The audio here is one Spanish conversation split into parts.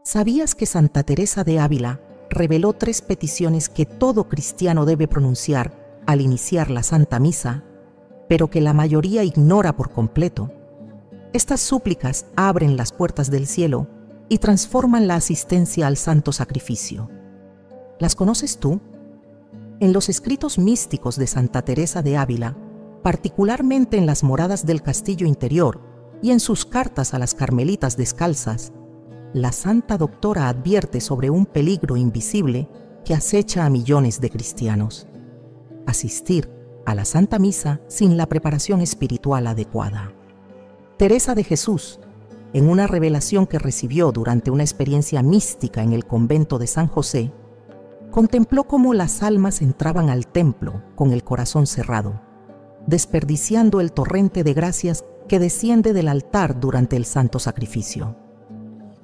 ¿Sabías que Santa Teresa de Ávila reveló 3 peticiones que todo cristiano debe pronunciar al iniciar la Santa Misa, pero que la mayoría ignora por completo? Estas súplicas abren las puertas del cielo y transforman la asistencia al santo sacrificio. ¿Las conoces tú? En los escritos místicos de Santa Teresa de Ávila, particularmente en las moradas del castillo interior y en sus cartas a las carmelitas descalzas, la Santa Doctora advierte sobre un peligro invisible que acecha a millones de cristianos: asistir a la Santa Misa sin la preparación espiritual adecuada. Teresa de Jesús, en una revelación que recibió durante una experiencia mística en el convento de San José, contempló cómo las almas entraban al templo con el corazón cerrado, desperdiciando el torrente de gracias que desciende del altar durante el santo sacrificio.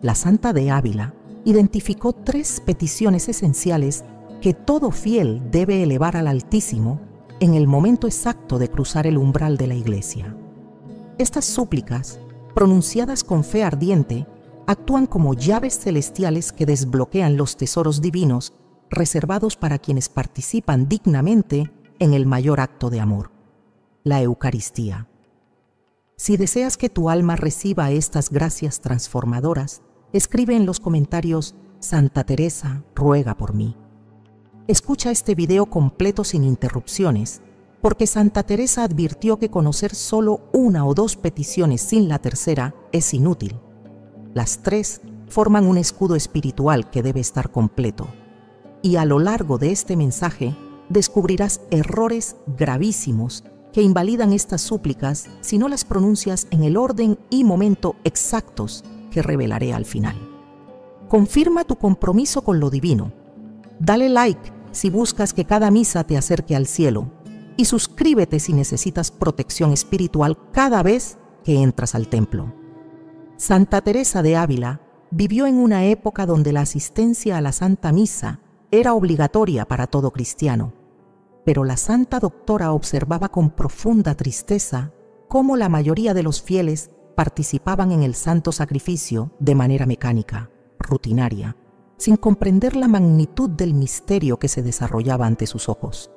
La Santa de Ávila identificó 3 peticiones esenciales que todo fiel debe elevar al Altísimo en el momento exacto de cruzar el umbral de la iglesia. Estas súplicas, pronunciadas con fe ardiente, actúan como llaves celestiales que desbloquean los tesoros divinos reservados para quienes participan dignamente en el mayor acto de amor, la Eucaristía. Si deseas que tu alma reciba estas gracias transformadoras, escribe en los comentarios: Santa Teresa, ruega por mí. Escucha este video completo sin interrupciones, porque Santa Teresa advirtió que conocer solo 1 o 2 peticiones sin la tercera es inútil. Las 3 forman un escudo espiritual que debe estar completo. Y a lo largo de este mensaje descubrirás errores gravísimos que invalidan estas súplicas si no las pronuncias en el orden y momento exactos que revelaré al final. Confirma tu compromiso con lo divino. Dale like si buscas que cada misa te acerque al cielo, y suscríbete si necesitas protección espiritual cada vez que entras al templo. Santa Teresa de Ávila vivió en una época donde la asistencia a la Santa Misa era obligatoria para todo cristiano, pero la Santa Doctora observaba con profunda tristeza cómo la mayoría de los fieles participaban en el santo sacrificio de manera mecánica, rutinaria, sin comprender la magnitud del misterio que se desarrollaba ante sus ojos.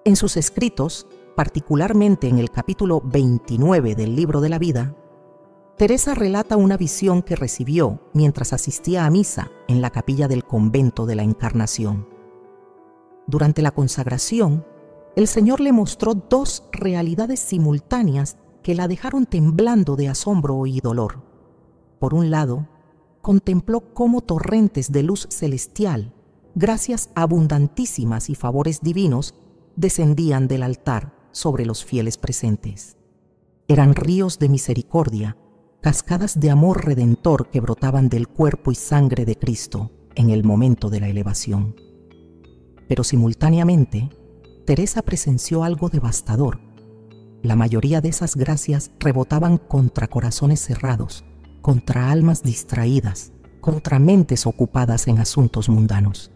En sus escritos, particularmente en el capítulo 29 del Libro de la Vida, Teresa relata una visión que recibió mientras asistía a misa en la capilla del convento de la Encarnación. Durante la consagración, el Señor le mostró 2 realidades simultáneas que la dejaron temblando de asombro y dolor. Por un lado, contempló cómo torrentes de luz celestial, gracias abundantísimas y favores divinos, descendían del altar sobre los fieles presentes. Eran ríos de misericordia, cascadas de amor redentor que brotaban del cuerpo y sangre de Cristo en el momento de la elevación. Pero simultáneamente, Teresa presenció algo devastador. La mayoría de esas gracias rebotaban contra corazones cerrados, contra almas distraídas, contra mentes ocupadas en asuntos mundanos.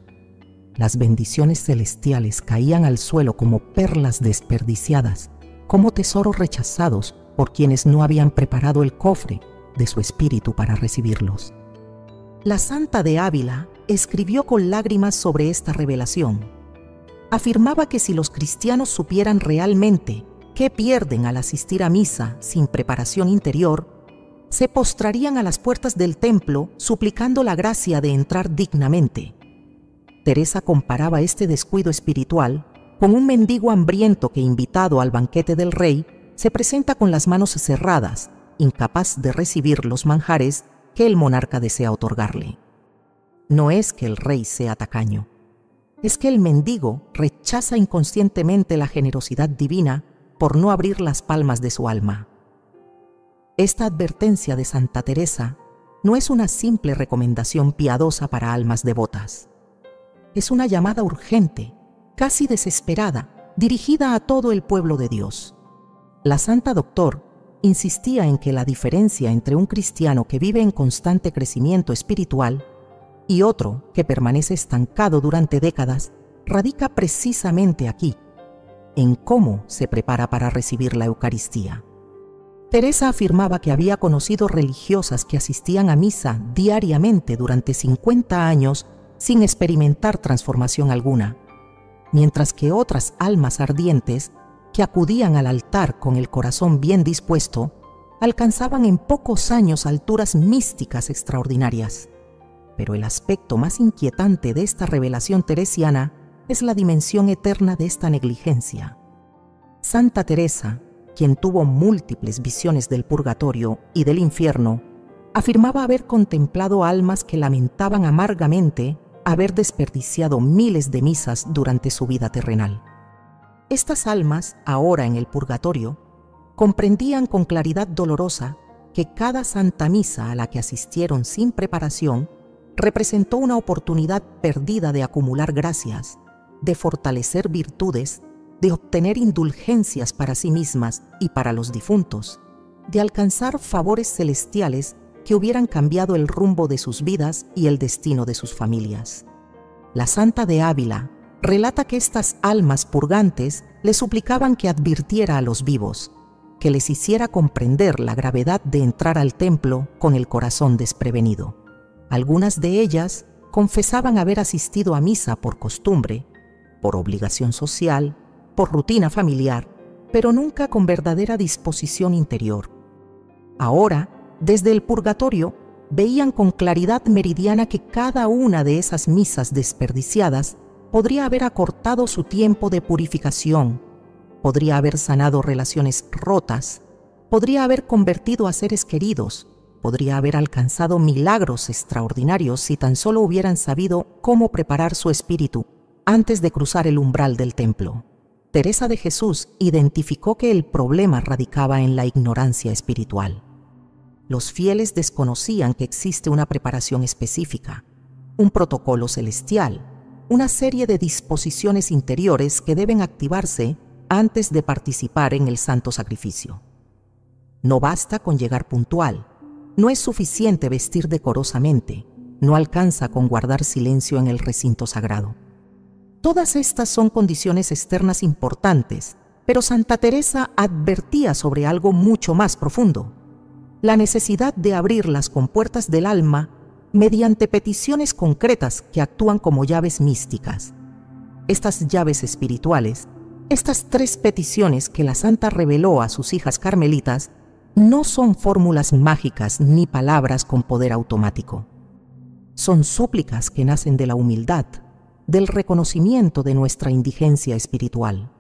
Las bendiciones celestiales caían al suelo como perlas desperdiciadas, como tesoros rechazados por quienes no habían preparado el cofre de su espíritu para recibirlos. La Santa de Ávila escribió con lágrimas sobre esta revelación. Afirmaba que si los cristianos supieran realmente qué pierden al asistir a misa sin preparación interior, se postrarían a las puertas del templo suplicando la gracia de entrar dignamente. Teresa comparaba este descuido espiritual con un mendigo hambriento que, invitado al banquete del rey, se presenta con las manos cerradas, incapaz de recibir los manjares que el monarca desea otorgarle. No es que el rey sea tacaño, es que el mendigo rechaza inconscientemente la generosidad divina por no abrir las palmas de su alma. Esta advertencia de Santa Teresa no es una simple recomendación piadosa para almas devotas. Es una llamada urgente, casi desesperada, dirigida a todo el pueblo de Dios. La Santa Doctor insistía en que la diferencia entre un cristiano que vive en constante crecimiento espiritual y otro que permanece estancado durante décadas radica precisamente aquí, en cómo se prepara para recibir la Eucaristía. Teresa afirmaba que había conocido religiosas que asistían a misa diariamente durante 50 años sin experimentar transformación alguna, mientras que otras almas ardientes que acudían al altar con el corazón bien dispuesto alcanzaban en pocos años alturas místicas extraordinarias. Pero el aspecto más inquietante de esta revelación teresiana es la dimensión eterna de esta negligencia. Santa Teresa, quien tuvo múltiples visiones del purgatorio y del infierno, afirmaba haber contemplado almas que lamentaban amargamente haber desperdiciado miles de misas durante su vida terrenal. Estas almas, ahora en el purgatorio, comprendían con claridad dolorosa que cada santa misa a la que asistieron sin preparación representó una oportunidad perdida de acumular gracias, de fortalecer virtudes, de obtener indulgencias para sí mismas y para los difuntos, de alcanzar favores celestiales que hubieran cambiado el rumbo de sus vidas y el destino de sus familias. La Santa de Ávila relata que estas almas purgantes le suplicaban que advirtiera a los vivos, que les hiciera comprender la gravedad de entrar al templo con el corazón desprevenido. Algunas de ellas confesaban haber asistido a misa por costumbre, por obligación social, por rutina familiar, pero nunca con verdadera disposición interior. Ahora, desde el purgatorio, veían con claridad meridiana que cada una de esas misas desperdiciadas podría haber acortado su tiempo de purificación, podría haber sanado relaciones rotas, podría haber convertido a seres queridos, podría haber alcanzado milagros extraordinarios si tan solo hubieran sabido cómo preparar su espíritu antes de cruzar el umbral del templo. Teresa de Jesús identificó que el problema radicaba en la ignorancia espiritual. Los fieles desconocían que existe una preparación específica, un protocolo celestial, una serie de disposiciones interiores que deben activarse antes de participar en el santo sacrificio. No basta con llegar puntual, no es suficiente vestir decorosamente, no alcanza con guardar silencio en el recinto sagrado. Todas estas son condiciones externas importantes, pero Santa Teresa advertía sobre algo mucho más profundo: la necesidad de abrir las compuertas del alma mediante peticiones concretas que actúan como llaves místicas. Estas llaves espirituales, estas 3 peticiones que la santa reveló a sus hijas carmelitas, no son fórmulas mágicas ni palabras con poder automático. Son súplicas que nacen de la humildad, del reconocimiento de nuestra indigencia espiritual,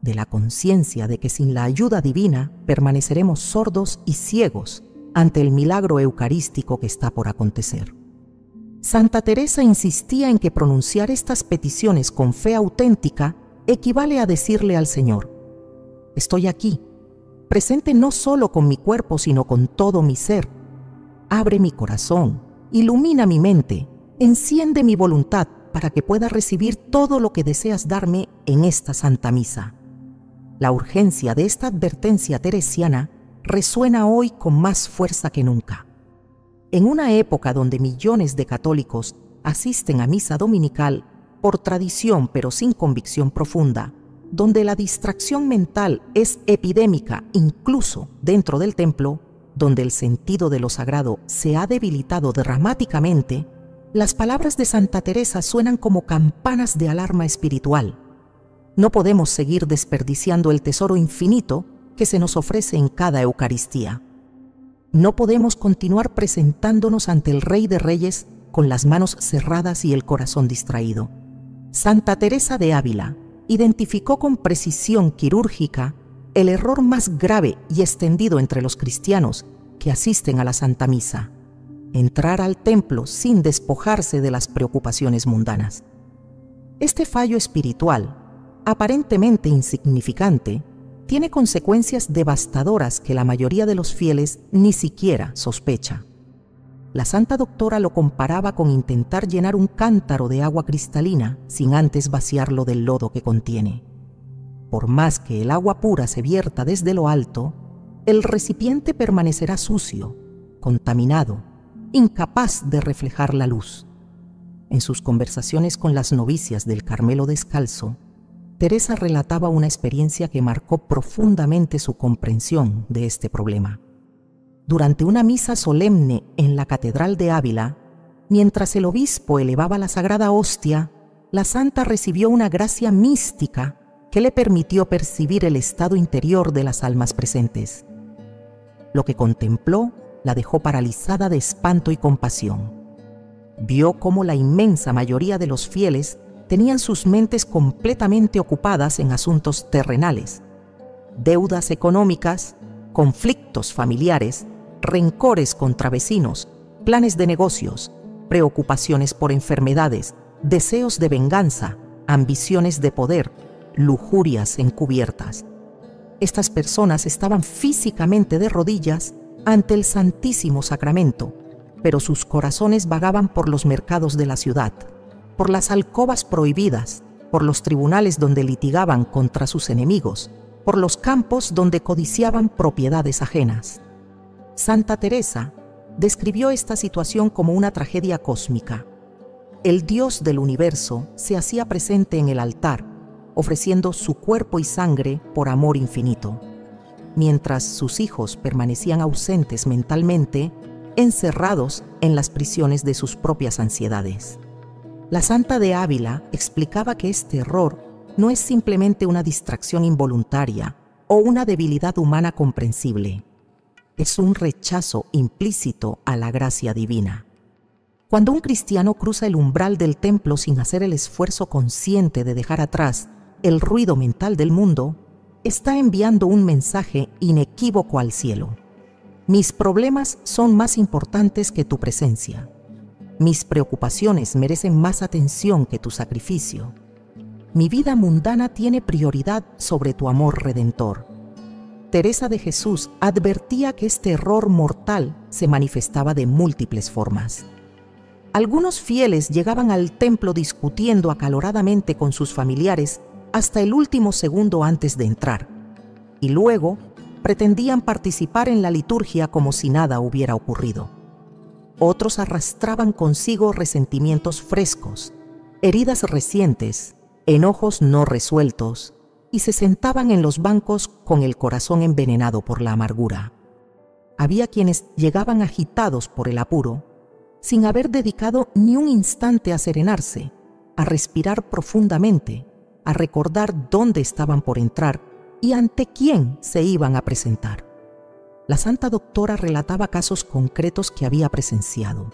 de la conciencia de que sin la ayuda divina permaneceremos sordos y ciegos ante el milagro eucarístico que está por acontecer. Santa Teresa insistía en que pronunciar estas peticiones con fe auténtica equivale a decirle al Señor: estoy aquí, presente no solo con mi cuerpo, sino con todo mi ser. Abre mi corazón, ilumina mi mente, enciende mi voluntad para que pueda recibir todo lo que deseas darme en esta Santa Misa. La urgencia de esta advertencia teresiana resuena hoy con más fuerza que nunca. En una época donde millones de católicos asisten a misa dominical por tradición pero sin convicción profunda, donde la distracción mental es epidémica incluso dentro del templo, donde el sentido de lo sagrado se ha debilitado dramáticamente, las palabras de Santa Teresa suenan como campanas de alarma espiritual. No podemos seguir desperdiciando el tesoro infinito que se nos ofrece en cada Eucaristía. No podemos continuar presentándonos ante el Rey de Reyes con las manos cerradas y el corazón distraído. Santa Teresa de Ávila identificó con precisión quirúrgica el error más grave y extendido entre los cristianos que asisten a la Santa Misa: entrar al templo sin despojarse de las preocupaciones mundanas. Este fallo espiritual, aparentemente insignificante, tiene consecuencias devastadoras que la mayoría de los fieles ni siquiera sospecha. La Santa Doctora lo comparaba con intentar llenar un cántaro de agua cristalina sin antes vaciarlo del lodo que contiene. Por más que el agua pura se vierta desde lo alto, el recipiente permanecerá sucio, contaminado, incapaz de reflejar la luz. En sus conversaciones con las novicias del Carmelo Descalzo, Teresa relataba una experiencia que marcó profundamente su comprensión de este problema. Durante una misa solemne en la Catedral de Ávila, mientras el obispo elevaba la sagrada hostia, la santa recibió una gracia mística que le permitió percibir el estado interior de las almas presentes. Lo que contempló la dejó paralizada de espanto y compasión. Vio cómo la inmensa mayoría de los fieles tenían sus mentes completamente ocupadas en asuntos terrenales, deudas económicas, conflictos familiares, rencores contra vecinos, planes de negocios, preocupaciones por enfermedades, deseos de venganza, ambiciones de poder, lujurias encubiertas. Estas personas estaban físicamente de rodillas ante el Santísimo Sacramento, pero sus corazones vagaban por los mercados de la ciudad, por las alcobas prohibidas, por los tribunales donde litigaban contra sus enemigos, por los campos donde codiciaban propiedades ajenas. Santa Teresa describió esta situación como una tragedia cósmica. El Dios del universo se hacía presente en el altar, ofreciendo su cuerpo y sangre por amor infinito, mientras sus hijos permanecían ausentes mentalmente, encerrados en las prisiones de sus propias ansiedades. La Santa de Ávila explicaba que este error no es simplemente una distracción involuntaria o una debilidad humana comprensible. Es un rechazo implícito a la gracia divina. Cuando un cristiano cruza el umbral del templo sin hacer el esfuerzo consciente de dejar atrás el ruido mental del mundo, está enviando un mensaje inequívoco al cielo. Mis problemas son más importantes que tu presencia. Mis preocupaciones merecen más atención que tu sacrificio. Mi vida mundana tiene prioridad sobre tu amor redentor. Teresa de Jesús advertía que este error mortal se manifestaba de múltiples formas. Algunos fieles llegaban al templo discutiendo acaloradamente con sus familiares hasta el último segundo antes de entrar, y luego pretendían participar en la liturgia como si nada hubiera ocurrido. Otros arrastraban consigo resentimientos frescos, heridas recientes, enojos no resueltos, y se sentaban en los bancos con el corazón envenenado por la amargura. Había quienes llegaban agitados por el apuro, sin haber dedicado ni un instante a serenarse, a respirar profundamente, a recordar dónde estaban por entrar y ante quién se iban a presentar. La Santa Doctora relataba casos concretos que había presenciado.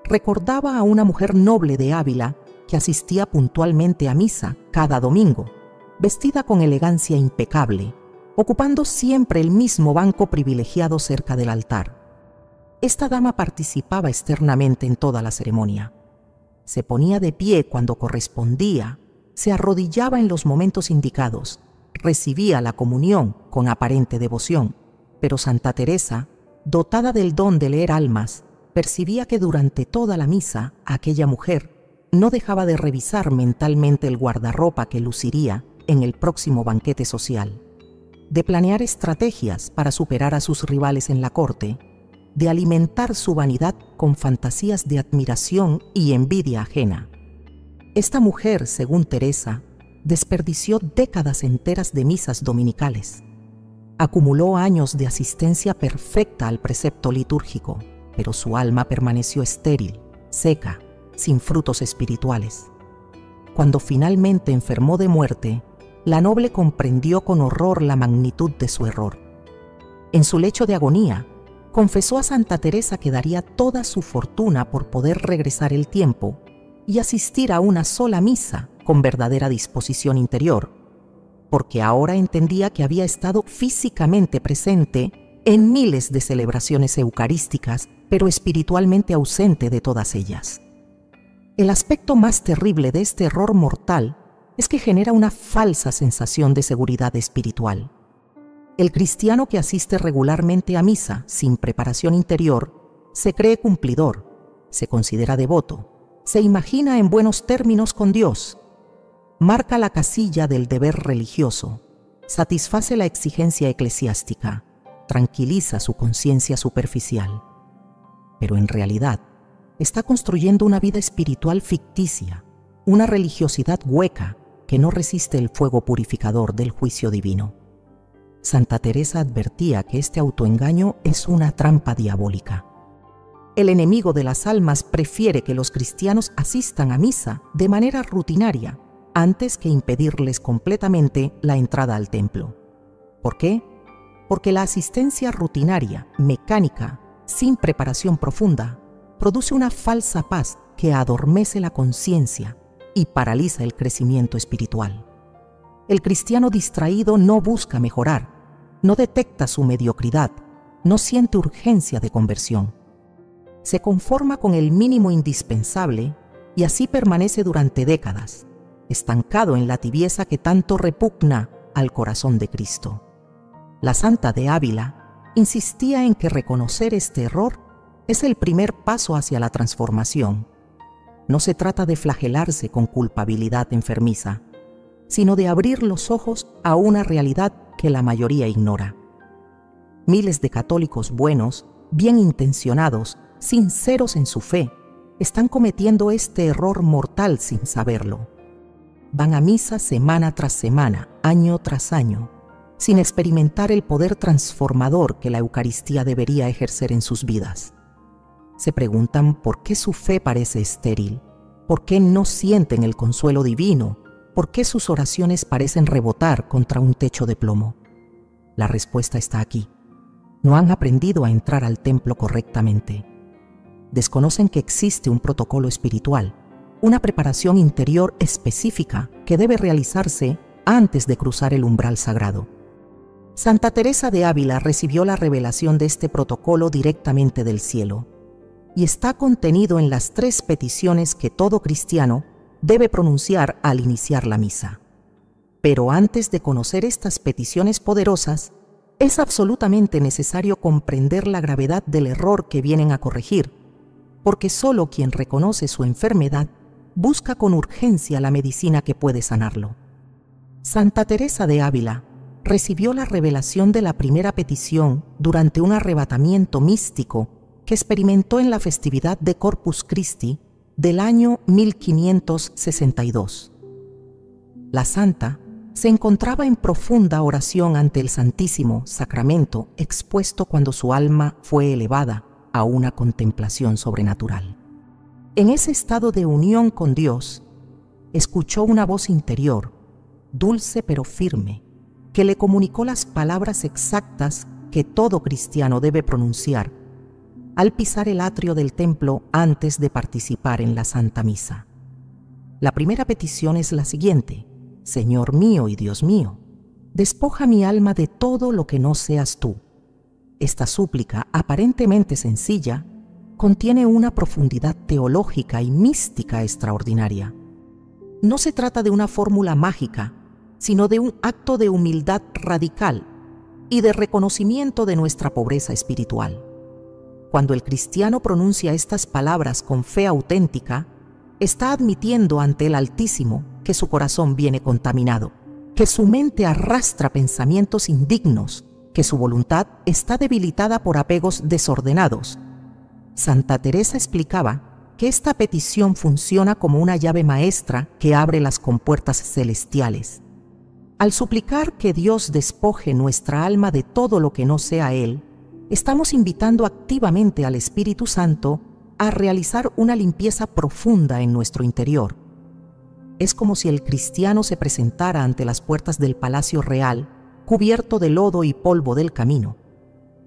Recordaba a una mujer noble de Ávila que asistía puntualmente a misa cada domingo, vestida con elegancia impecable, ocupando siempre el mismo banco privilegiado cerca del altar. Esta dama participaba externamente en toda la ceremonia. Se ponía de pie cuando correspondía, se arrodillaba en los momentos indicados, recibía la comunión con aparente devoción, pero Santa Teresa, dotada del don de leer almas, percibía que durante toda la misa aquella mujer no dejaba de revisar mentalmente el guardarropa que luciría en el próximo banquete social, de planear estrategias para superar a sus rivales en la corte, de alimentar su vanidad con fantasías de admiración y envidia ajena. Esta mujer, según Teresa, desperdició décadas enteras de misas dominicales. Acumuló años de asistencia perfecta al precepto litúrgico, pero su alma permaneció estéril, seca, sin frutos espirituales. Cuando finalmente enfermó de muerte, la noble comprendió con horror la magnitud de su error. En su lecho de agonía, confesó a Santa Teresa que daría toda su fortuna por poder regresar el tiempo y asistir a una sola misa con verdadera disposición interior, porque ahora entendía que había estado físicamente presente en miles de celebraciones eucarísticas, pero espiritualmente ausente de todas ellas. El aspecto más terrible de este error mortal es que genera una falsa sensación de seguridad espiritual. El cristiano que asiste regularmente a misa sin preparación interior se cree cumplidor, se considera devoto, se imagina en buenos términos con Dios, marca la casilla del deber religioso, satisface la exigencia eclesiástica, tranquiliza su conciencia superficial. Pero en realidad está construyendo una vida espiritual ficticia, una religiosidad hueca, que no resiste el fuego purificador del juicio divino. Santa Teresa advertía que este autoengaño es una trampa diabólica. El enemigo de las almas prefiere que los cristianos asistan a misa de manera rutinaria antes que impedirles completamente la entrada al templo. ¿Por qué? Porque la asistencia rutinaria, mecánica, sin preparación profunda, produce una falsa paz que adormece la conciencia y paraliza el crecimiento espiritual. El cristiano distraído no busca mejorar, no detecta su mediocridad, no siente urgencia de conversión. Se conforma con el mínimo indispensable y así permanece durante décadas, estancado en la tibieza que tanto repugna al corazón de Cristo. La Santa de Ávila insistía en que reconocer este error es el primer paso hacia la transformación. No se trata de flagelarse con culpabilidad enfermiza, sino de abrir los ojos a una realidad que la mayoría ignora. Miles de católicos buenos, bien intencionados, sinceros en su fe, están cometiendo este error mortal sin saberlo. Van a misa semana tras semana, año tras año, sin experimentar el poder transformador que la Eucaristía debería ejercer en sus vidas. Se preguntan por qué su fe parece estéril, por qué no sienten el consuelo divino, por qué sus oraciones parecen rebotar contra un techo de plomo. La respuesta está aquí. No han aprendido a entrar al templo correctamente. Desconocen que existe un protocolo espiritual, una preparación interior específica que debe realizarse antes de cruzar el umbral sagrado. Santa Teresa de Ávila recibió la revelación de este protocolo directamente del cielo y está contenido en las 3 peticiones que todo cristiano debe pronunciar al iniciar la misa. Pero antes de conocer estas peticiones poderosas, es absolutamente necesario comprender la gravedad del error que vienen a corregir, porque solo quien reconoce su enfermedad busca con urgencia la medicina que puede sanarlo. Santa Teresa de Ávila recibió la revelación de la primera petición durante un arrebatamiento místico que experimentó en la festividad de Corpus Christi del año 1562. La santa se encontraba en profunda oración ante el Santísimo Sacramento expuesto cuando su alma fue elevada a una contemplación sobrenatural. En ese estado de unión con Dios, escuchó una voz interior, dulce pero firme, que le comunicó las palabras exactas que todo cristiano debe pronunciar al pisar el atrio del templo antes de participar en la Santa Misa. La primera petición es la siguiente: Señor mío y Dios mío, despoja mi alma de todo lo que no seas tú. Esta súplica, aparentemente sencilla, contiene una profundidad teológica y mística extraordinaria. No se trata de una fórmula mágica, sino de un acto de humildad radical y de reconocimiento de nuestra pobreza espiritual. Cuando el cristiano pronuncia estas palabras con fe auténtica, está admitiendo ante el Altísimo que su corazón viene contaminado, que su mente arrastra pensamientos indignos, que su voluntad está debilitada por apegos desordenados. Santa Teresa explicaba que esta petición funciona como una llave maestra que abre las compuertas celestiales. Al suplicar que Dios despoje nuestra alma de todo lo que no sea Él, estamos invitando activamente al Espíritu Santo a realizar una limpieza profunda en nuestro interior. Es como si el cristiano se presentara ante las puertas del palacio real, cubierto de lodo y polvo del camino,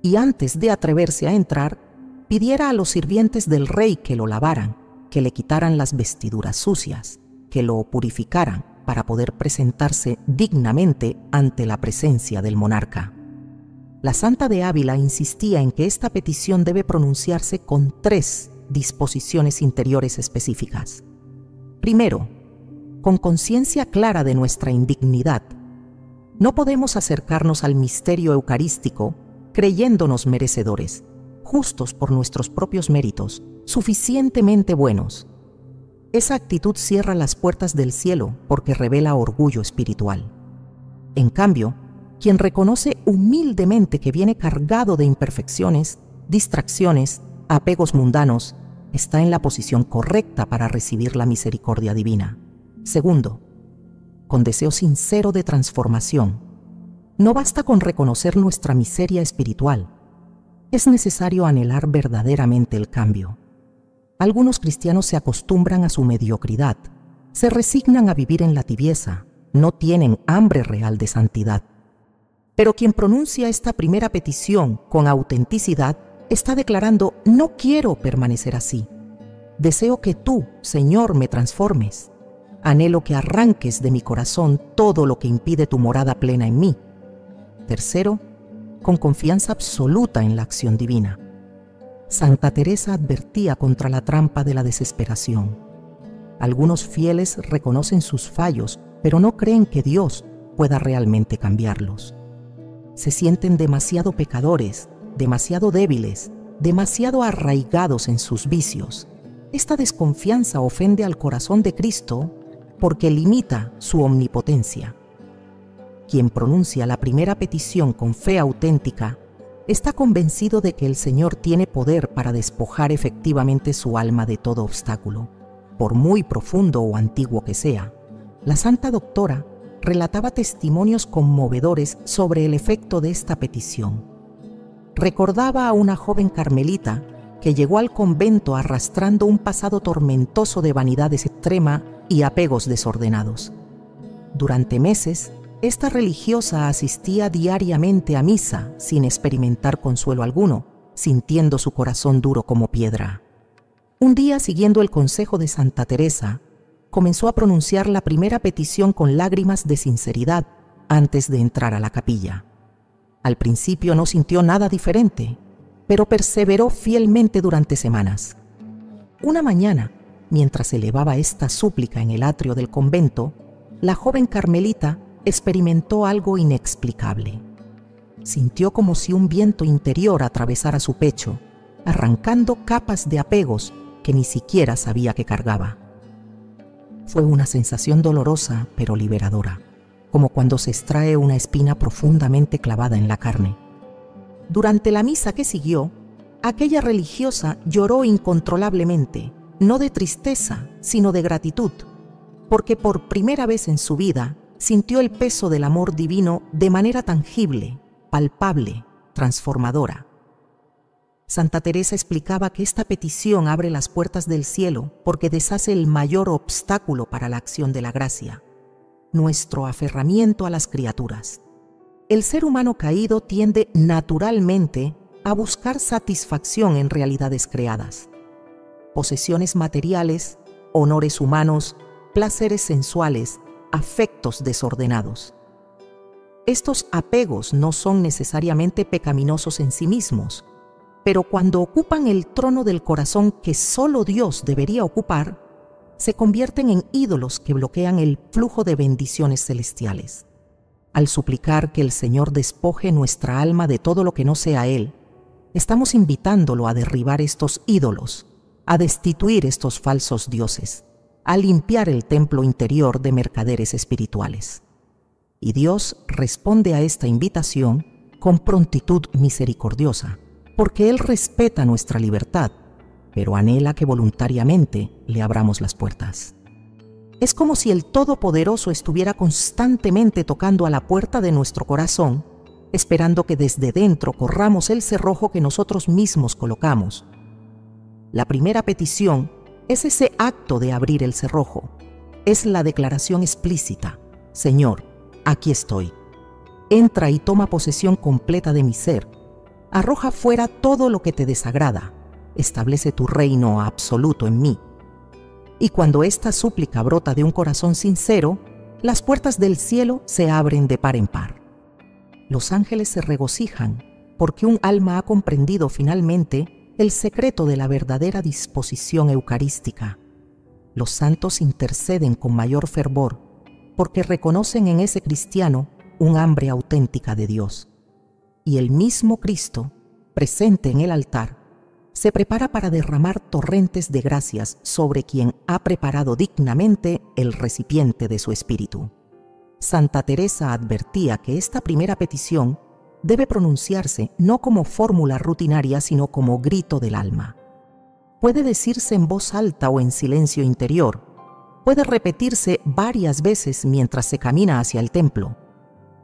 y antes de atreverse a entrar, pidiera a los sirvientes del rey que lo lavaran, que le quitaran las vestiduras sucias, que lo purificaran para poder presentarse dignamente ante la presencia del monarca. La Santa de Ávila insistía en que esta petición debe pronunciarse con 3 disposiciones interiores específicas. Primero, con conciencia clara de nuestra indignidad. No podemos acercarnos al misterio eucarístico creyéndonos merecedores, justos por nuestros propios méritos, suficientemente buenos. Esa actitud cierra las puertas del cielo porque revela orgullo espiritual. En cambio, quien reconoce humildemente que viene cargado de imperfecciones, distracciones, apegos mundanos, está en la posición correcta para recibir la misericordia divina. Segundo, con deseo sincero de transformación. No basta con reconocer nuestra miseria espiritual. Es necesario anhelar verdaderamente el cambio. Algunos cristianos se acostumbran a su mediocridad, se resignan a vivir en la tibieza, no tienen hambre real de santidad. Pero quien pronuncia esta primera petición con autenticidad está declarando: no quiero permanecer así. Deseo que tú, Señor, me transformes. Anhelo que arranques de mi corazón todo lo que impide tu morada plena en mí. Tercero, con confianza absoluta en la acción divina. Santa Teresa advertía contra la trampa de la desesperación. Algunos fieles reconocen sus fallos, pero no creen que Dios pueda realmente cambiarlos. Se sienten demasiado pecadores, demasiado débiles, demasiado arraigados en sus vicios. Esta desconfianza ofende al corazón de Cristo porque limita su omnipotencia. Quien pronuncia la primera petición con fe auténtica está convencido de que el Señor tiene poder para despojar efectivamente su alma de todo obstáculo, por muy profundo o antiguo que sea. La Santa Doctora relataba testimonios conmovedores sobre el efecto de esta petición. Recordaba a una joven carmelita que llegó al convento arrastrando un pasado tormentoso de vanidad extrema y apegos desordenados. Durante meses, esta religiosa asistía diariamente a misa sin experimentar consuelo alguno, sintiendo su corazón duro como piedra. Un día, siguiendo el consejo de Santa Teresa, comenzó a pronunciar la primera petición con lágrimas de sinceridad antes de entrar a la capilla. Al principio no sintió nada diferente, pero perseveró fielmente durante semanas. Una mañana, mientras elevaba esta súplica en el atrio del convento, la joven carmelita experimentó algo inexplicable. Sintió como si un viento interior atravesara su pecho, arrancando capas de apegos que ni siquiera sabía que cargaba. Fue una sensación dolorosa pero liberadora, como cuando se extrae una espina profundamente clavada en la carne. Durante la misa que siguió, aquella religiosa lloró incontrolablemente, no de tristeza, sino de gratitud, porque por primera vez en su vida sintió el peso del amor divino de manera tangible, palpable, transformadora. Santa Teresa explicaba que esta petición abre las puertas del cielo porque deshace el mayor obstáculo para la acción de la gracia: nuestro aferramiento a las criaturas. El ser humano caído tiende naturalmente a buscar satisfacción en realidades creadas. Posesiones materiales, honores humanos, placeres sensuales, afectos desordenados. Estos apegos no son necesariamente pecaminosos en sí mismos, pero cuando ocupan el trono del corazón que solo Dios debería ocupar, se convierten en ídolos que bloquean el flujo de bendiciones celestiales. Al suplicar que el Señor despoje nuestra alma de todo lo que no sea Él, estamos invitándolo a derribar estos ídolos, a destituir estos falsos dioses, a limpiar el templo interior de mercaderes espirituales. Y Dios responde a esta invitación con prontitud misericordiosa, porque Él respeta nuestra libertad, pero anhela que voluntariamente le abramos las puertas. Es como si el Todopoderoso estuviera constantemente tocando a la puerta de nuestro corazón, esperando que desde dentro corramos el cerrojo que nosotros mismos colocamos. La primera petición es ese acto de abrir el cerrojo. Es la declaración explícita: Señor, aquí estoy. Entra y toma posesión completa de mi ser. Arroja fuera todo lo que te desagrada. Establece tu reino absoluto en mí. Y cuando esta súplica brota de un corazón sincero, las puertas del cielo se abren de par en par. Los ángeles se regocijan porque un alma ha comprendido finalmente el secreto de la verdadera disposición eucarística. Los santos interceden con mayor fervor porque reconocen en ese cristiano un hambre auténtica de Dios. Y el mismo Cristo, presente en el altar, se prepara para derramar torrentes de gracias sobre quien ha preparado dignamente el recipiente de su espíritu. Santa Teresa advertía que esta primera petición debe pronunciarse no como fórmula rutinaria, sino como grito del alma. Puede decirse en voz alta o en silencio interior, puede repetirse varias veces mientras se camina hacia el templo.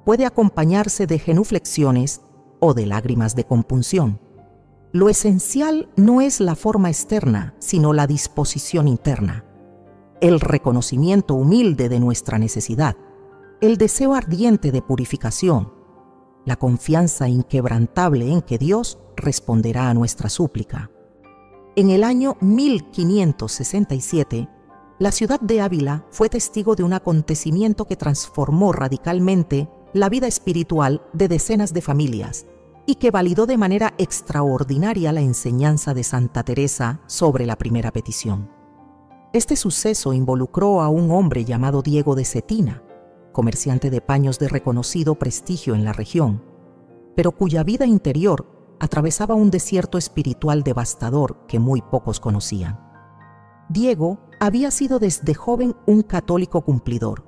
Puede acompañarse de genuflexiones o de lágrimas de compunción. Lo esencial no es la forma externa, sino la disposición interna. El reconocimiento humilde de nuestra necesidad, el deseo ardiente de purificación, la confianza inquebrantable en que Dios responderá a nuestra súplica. En el año 1567, la ciudad de Ávila fue testigo de un acontecimiento que transformó radicalmente la vida espiritual de decenas de familias y que validó de manera extraordinaria la enseñanza de Santa Teresa sobre la primera petición. Este suceso involucró a un hombre llamado Diego de Cetina, comerciante de paños de reconocido prestigio en la región, pero cuya vida interior atravesaba un desierto espiritual devastador que muy pocos conocían. Diego había sido desde joven un católico cumplidor.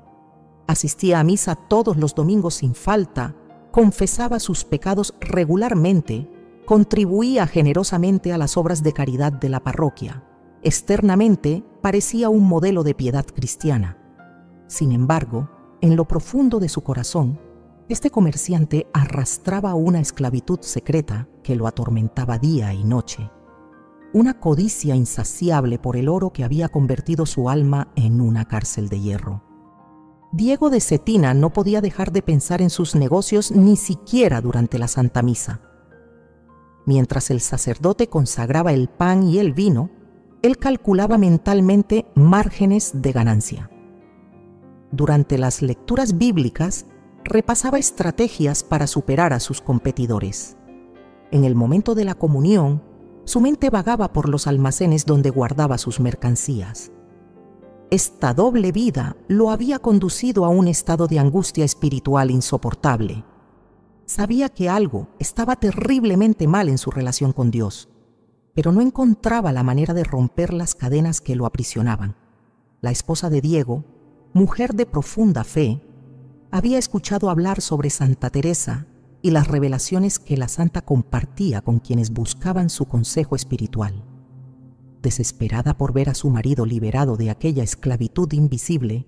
Asistía a misa todos los domingos sin falta, confesaba sus pecados regularmente, contribuía generosamente a las obras de caridad de la parroquia. Externamente parecía un modelo de piedad cristiana. Sin embargo, en lo profundo de su corazón, este comerciante arrastraba una esclavitud secreta que lo atormentaba día y noche. Una codicia insaciable por el oro que había convertido su alma en una cárcel de hierro. Diego de Cetina no podía dejar de pensar en sus negocios ni siquiera durante la Santa Misa. Mientras el sacerdote consagraba el pan y el vino, él calculaba mentalmente márgenes de ganancia. Durante las lecturas bíblicas, repasaba estrategias para superar a sus competidores. En el momento de la comunión, su mente vagaba por los almacenes donde guardaba sus mercancías. Esta doble vida lo había conducido a un estado de angustia espiritual insoportable. Sabía que algo estaba terriblemente mal en su relación con Dios, pero no encontraba la manera de romper las cadenas que lo aprisionaban. La esposa de Diego, mujer de profunda fe, había escuchado hablar sobre Santa Teresa y las revelaciones que la santa compartía con quienes buscaban su consejo espiritual. Desesperada por ver a su marido liberado de aquella esclavitud invisible,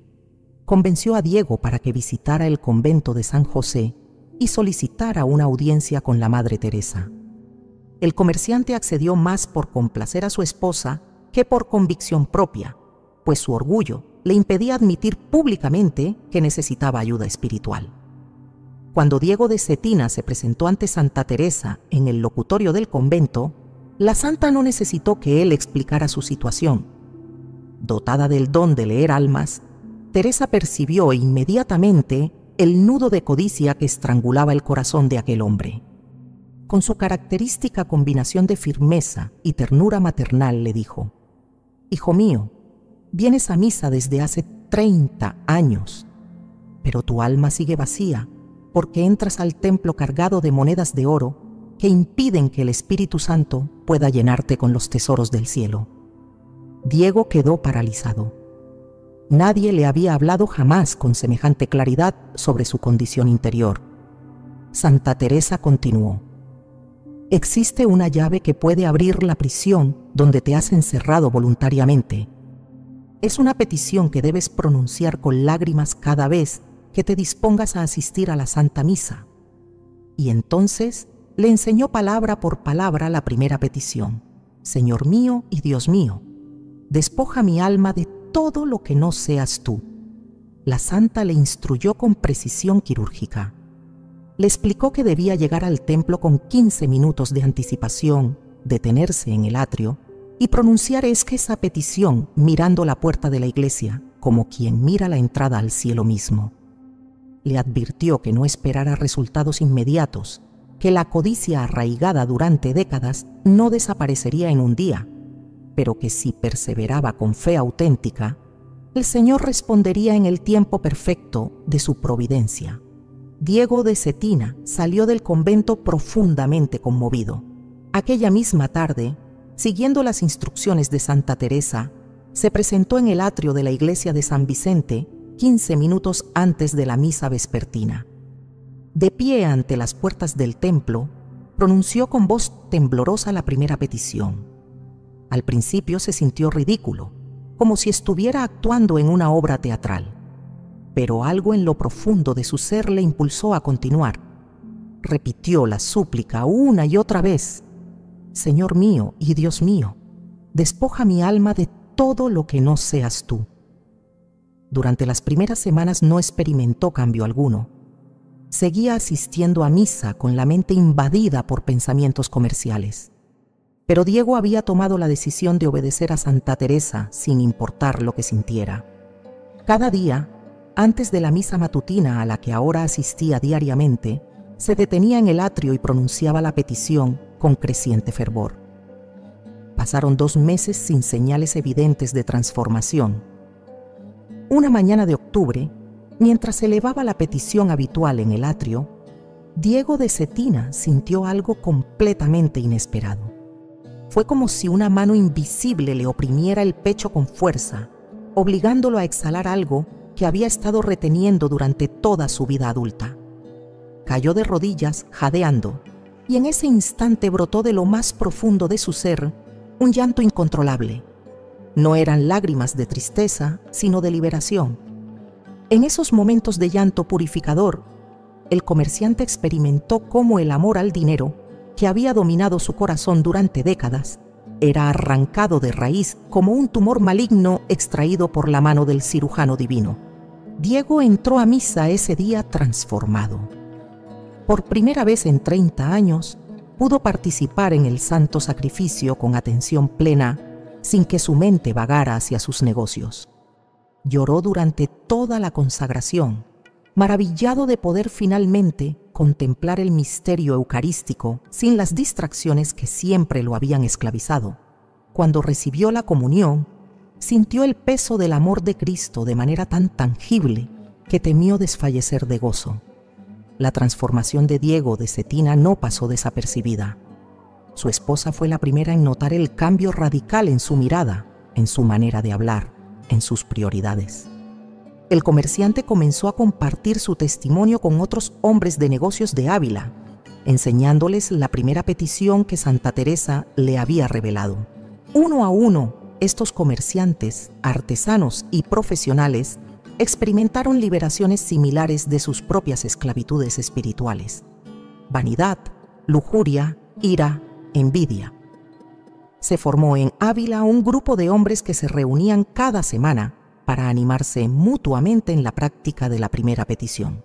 convenció a Diego para que visitara el convento de San José y solicitara una audiencia con la Madre Teresa. El comerciante accedió más por complacer a su esposa que por convicción propia, pues su orgullo le impedía admitir públicamente que necesitaba ayuda espiritual. Cuando Diego de Cetina se presentó ante Santa Teresa en el locutorio del convento, la santa no necesitó que él explicara su situación. Dotada del don de leer almas, Teresa percibió inmediatamente el nudo de codicia que estrangulaba el corazón de aquel hombre. Con su característica combinación de firmeza y ternura maternal le dijo: «Hijo mío, vienes a misa desde hace 30 años, pero tu alma sigue vacía porque entras al templo cargado de monedas de oro que impiden que el Espíritu Santo pueda llenarte con los tesoros del cielo». Diego quedó paralizado. Nadie le había hablado jamás con semejante claridad sobre su condición interior. Santa Teresa continuó: «Existe una llave que puede abrir la prisión donde te has encerrado voluntariamente. Es una petición que debes pronunciar con lágrimas cada vez que te dispongas a asistir a la Santa Misa». Y entonces le enseñó palabra por palabra la primera petición: «Señor mío y Dios mío, despoja mi alma de todo lo que no seas tú». La santa le instruyó con precisión quirúrgica. Le explicó que debía llegar al templo con 15 minutos de anticipación, detenerse en el atrio y pronunciar esa petición mirando la puerta de la iglesia, como quien mira la entrada al cielo mismo. Le advirtió que no esperara resultados inmediatos, que la codicia arraigada durante décadas no desaparecería en un día, pero que si perseveraba con fe auténtica, el Señor respondería en el tiempo perfecto de su providencia. Diego de Cetina salió del convento profundamente conmovido. Aquella misma tarde, siguiendo las instrucciones de Santa Teresa, se presentó en el atrio de la iglesia de San Vicente 15 minutos antes de la misa vespertina. De pie ante las puertas del templo, pronunció con voz temblorosa la primera petición. Al principio se sintió ridículo, como si estuviera actuando en una obra teatral. Pero algo en lo profundo de su ser le impulsó a continuar. Repitió la súplica una y otra vez: Señor mío y Dios mío, despoja mi alma de todo lo que no seas tú. Durante las primeras semanas no experimentó cambio alguno. Seguía asistiendo a misa con la mente invadida por pensamientos comerciales. Pero Diego había tomado la decisión de obedecer a Santa Teresa sin importar lo que sintiera. Cada día, antes de la misa matutina a la que ahora asistía diariamente, se detenía en el atrio y pronunciaba la petición con creciente fervor. Pasaron 2 meses sin señales evidentes de transformación. Una mañana de octubre, mientras elevaba la petición habitual en el atrio, Diego de Cetina sintió algo completamente inesperado. Fue como si una mano invisible le oprimiera el pecho con fuerza, obligándolo a exhalar algo que había estado reteniendo durante toda su vida adulta. Cayó de rodillas, jadeando, y en ese instante brotó de lo más profundo de su ser un llanto incontrolable. No eran lágrimas de tristeza, sino de liberación. En esos momentos de llanto purificador, el comerciante experimentó cómo el amor al dinero, que había dominado su corazón durante décadas, era arrancado de raíz como un tumor maligno extraído por la mano del cirujano divino. Diego entró a misa ese día transformado. Por primera vez en 30 años, pudo participar en el santo sacrificio con atención plena, sin que su mente vagara hacia sus negocios. Lloró durante toda la consagración, maravillado de poder finalmente contemplar el misterio eucarístico sin las distracciones que siempre lo habían esclavizado. Cuando recibió la comunión, sintió el peso del amor de Cristo de manera tan tangible que temió desfallecer de gozo. La transformación de Diego de Cetina no pasó desapercibida. Su esposa fue la primera en notar el cambio radical en su mirada, en su manera de hablar, en sus prioridades. El comerciante comenzó a compartir su testimonio con otros hombres de negocios de Ávila, enseñándoles la primera petición que Santa Teresa le había revelado. Uno a uno, estos comerciantes, artesanos y profesionales experimentaron liberaciones similares de sus propias esclavitudes espirituales: vanidad, lujuria, ira, envidia. Se formó en Ávila un grupo de hombres que se reunían cada semana para animarse mutuamente en la práctica de la primera petición.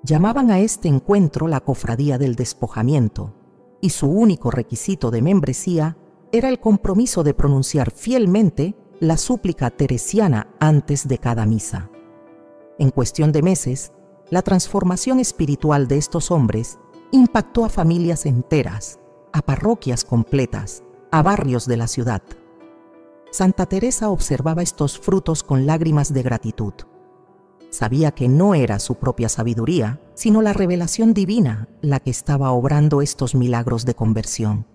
Llamaban a este encuentro la Cofradía del Despojamiento, y su único requisito de membresía era el compromiso de pronunciar fielmente la súplica teresiana antes de cada misa. En cuestión de meses, la transformación espiritual de estos hombres impactó a familias enteras, a parroquias completas, a barrios de la ciudad. Santa Teresa observaba estos frutos con lágrimas de gratitud. Sabía que no era su propia sabiduría, sino la revelación divina la que estaba obrando estos milagros de conversión.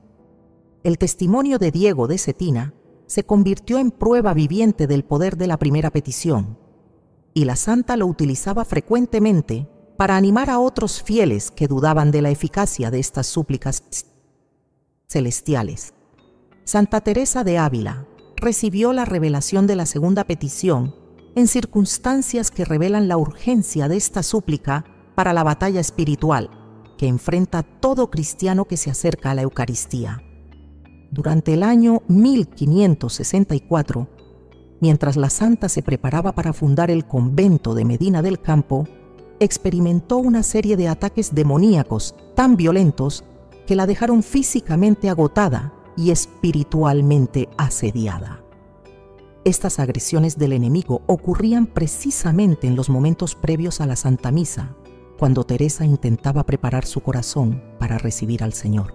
El testimonio de Diego de Cetina se convirtió en prueba viviente del poder de la primera petición, y la santa lo utilizaba frecuentemente para animar a otros fieles que dudaban de la eficacia de estas súplicas celestiales. Santa Teresa de Ávila recibió la revelación de la segunda petición en circunstancias que revelan la urgencia de esta súplica para la batalla espiritual que enfrenta todo cristiano que se acerca a la Eucaristía. Durante el año 1564, mientras la santa se preparaba para fundar el convento de Medina del Campo, experimentó una serie de ataques demoníacos tan violentos que la dejaron físicamente agotada y espiritualmente asediada. Estas agresiones del enemigo ocurrían precisamente en los momentos previos a la Santa Misa, cuando Teresa intentaba preparar su corazón para recibir al Señor.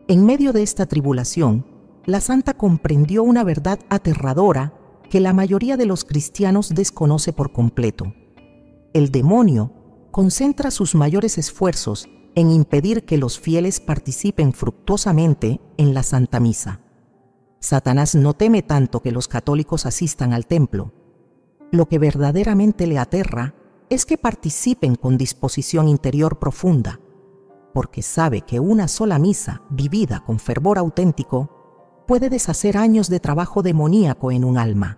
En medio de esta tribulación, la santa comprendió una verdad aterradora que la mayoría de los cristianos desconoce por completo. El demonio concentra sus mayores esfuerzos en impedir que los fieles participen fructuosamente en la Santa Misa. Satanás no teme tanto que los católicos asistan al templo. Lo que verdaderamente le aterra es que participen con disposición interior profunda, porque sabe que una sola misa vivida con fervor auténtico puede deshacer años de trabajo demoníaco en un alma.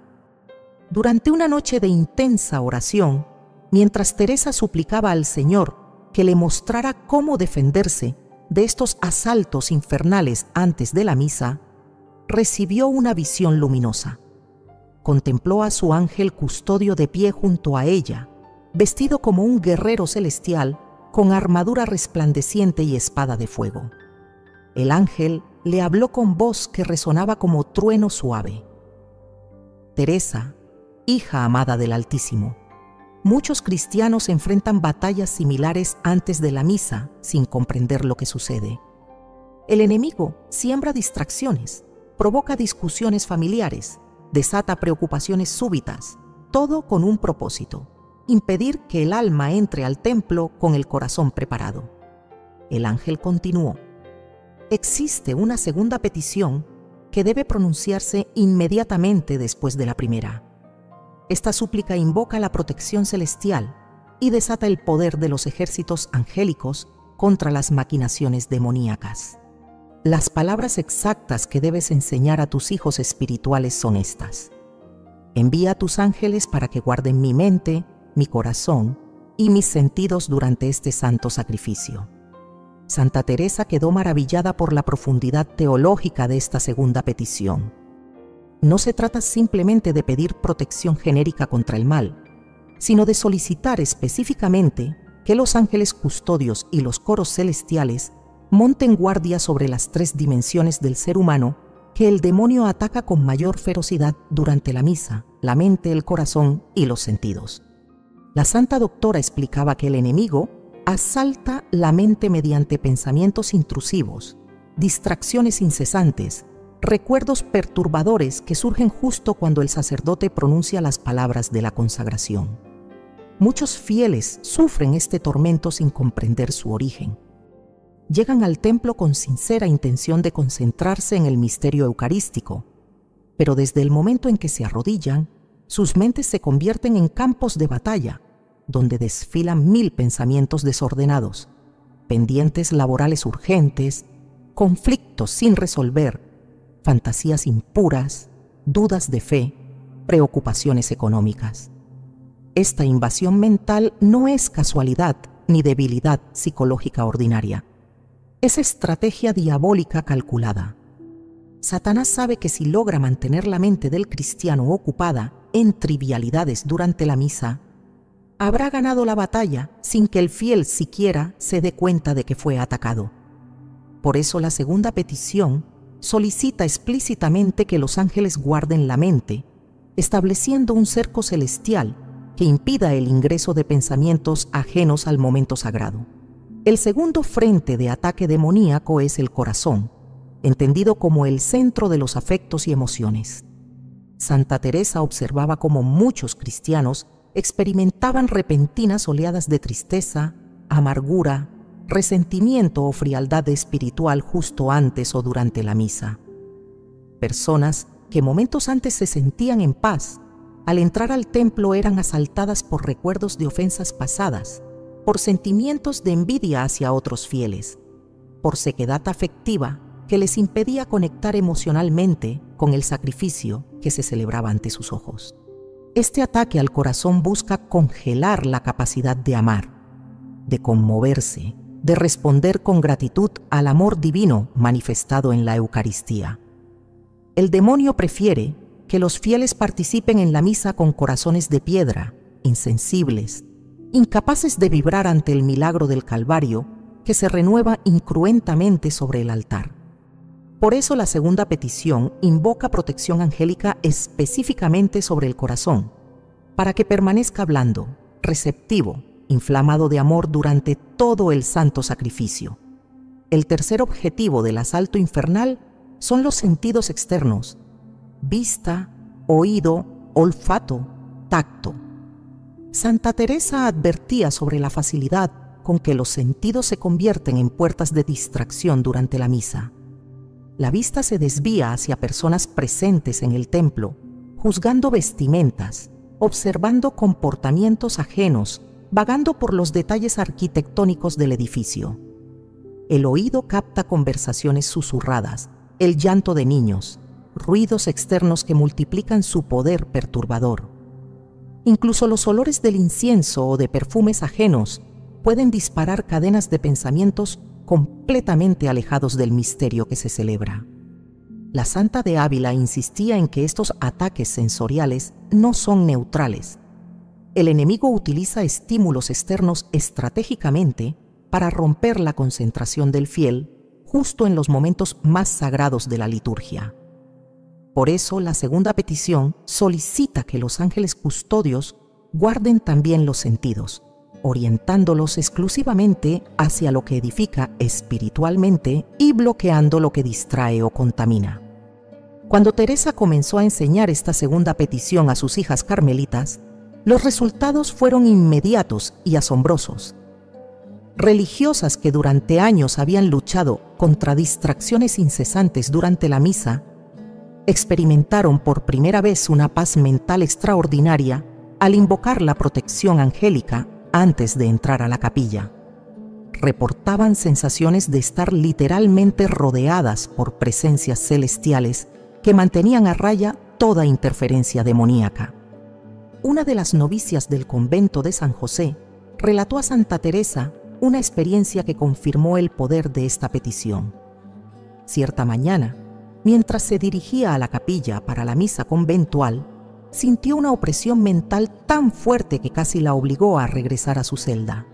Durante una noche de intensa oración, mientras Teresa suplicaba al Señor que le mostrara cómo defenderse de estos asaltos infernales antes de la misa, recibió una visión luminosa. Contempló a su ángel custodio de pie junto a ella, vestido como un guerrero celestial con armadura resplandeciente y espada de fuego. El ángel le habló con voz que resonaba como trueno suave. Teresa, hija amada del Altísimo, muchos cristianos enfrentan batallas similares antes de la misa sin comprender lo que sucede. El enemigo siembra distracciones, provoca discusiones familiares, desata preocupaciones súbitas, todo con un propósito: impedir que el alma entre al templo con el corazón preparado. El ángel continuó: existe una segunda petición que debe pronunciarse inmediatamente después de la primera. Esta súplica invoca la protección celestial y desata el poder de los ejércitos angélicos contra las maquinaciones demoníacas. Las palabras exactas que debes enseñar a tus hijos espirituales son estas: envía a tus ángeles para que guarden mi mente, mi corazón y mis sentidos durante este santo sacrificio. Santa Teresa quedó maravillada por la profundidad teológica de esta segunda petición. No se trata simplemente de pedir protección genérica contra el mal, sino de solicitar específicamente que los ángeles custodios y los coros celestiales monten guardia sobre las tres dimensiones del ser humano que el demonio ataca con mayor ferocidad durante la misa: la mente, el corazón y los sentidos. La Santa Doctora explicaba que el enemigo asalta la mente mediante pensamientos intrusivos, distracciones incesantes, recuerdos perturbadores que surgen justo cuando el sacerdote pronuncia las palabras de la consagración. Muchos fieles sufren este tormento sin comprender su origen. Llegan al templo con sincera intención de concentrarse en el misterio eucarístico, pero desde el momento en que se arrodillan, sus mentes se convierten en campos de batalla, donde desfilan 1000 pensamientos desordenados, pendientes laborales urgentes, conflictos sin resolver, fantasías impuras, dudas de fe, preocupaciones económicas. Esta invasión mental no es casualidad ni debilidad psicológica ordinaria. Es estrategia diabólica calculada. Satanás sabe que si logra mantener la mente del cristiano ocupada en trivialidades durante la misa, habrá ganado la batalla sin que el fiel siquiera se dé cuenta de que fue atacado. Por eso la segunda petición solicita explícitamente que los ángeles guarden la mente, estableciendo un cerco celestial que impida el ingreso de pensamientos ajenos al momento sagrado. El segundo frente de ataque demoníaco es el corazón, entendido como el centro de los afectos y emociones. Santa Teresa observaba cómo muchos cristianos experimentaban repentinas oleadas de tristeza, amargura, resentimiento o frialdad espiritual justo antes o durante la misa. Personas que momentos antes se sentían en paz, al entrar al templo eran asaltadas por recuerdos de ofensas pasadas, por sentimientos de envidia hacia otros fieles, por sequedad afectiva que les impedía conectar emocionalmente con el sacrificio que se celebraba ante sus ojos. Este ataque al corazón busca congelar la capacidad de amar, de conmoverse, de responder con gratitud al amor divino manifestado en la Eucaristía. El demonio prefiere que los fieles participen en la misa con corazones de piedra, insensibles, incapaces de vibrar ante el milagro del Calvario que se renueva incruentamente sobre el altar. Por eso la segunda petición invoca protección angélica específicamente sobre el corazón, para que permanezca blando, receptivo, inflamado de amor durante todo el santo sacrificio. El tercer objetivo del asalto infernal son los sentidos externos: vista, oído, olfato, tacto. Santa Teresa advertía sobre la facilidad con que los sentidos se convierten en puertas de distracción durante la misa. La vista se desvía hacia personas presentes en el templo, juzgando vestimentas, observando comportamientos ajenos, vagando por los detalles arquitectónicos del edificio. El oído capta conversaciones susurradas, el llanto de niños, ruidos externos que multiplican su poder perturbador. Incluso los olores del incienso o de perfumes ajenos pueden disparar cadenas de pensamientos completamente alejados del misterio que se celebra. La Santa de Ávila insistía en que estos ataques sensoriales no son neutrales. El enemigo utiliza estímulos externos estratégicamente para romper la concentración del fiel justo en los momentos más sagrados de la liturgia. Por eso, la segunda petición solicita que los ángeles custodios guarden también los sentidos, orientándolos exclusivamente hacia lo que edifica espiritualmente y bloqueando lo que distrae o contamina. Cuando Teresa comenzó a enseñar esta segunda petición a sus hijas carmelitas, los resultados fueron inmediatos y asombrosos. Religiosas que durante años habían luchado contra distracciones incesantes durante la misa, experimentaron por primera vez una paz mental extraordinaria al invocar la protección angélica antes de entrar a la capilla. Reportaban sensaciones de estar literalmente rodeadas por presencias celestiales que mantenían a raya toda interferencia demoníaca. Una de las novicias del convento de San José relató a Santa Teresa una experiencia que confirmó el poder de esta petición. Cierta mañana, mientras se dirigía a la capilla para la misa conventual, sintió una opresión mental tan fuerte que casi la obligó a regresar a su celda.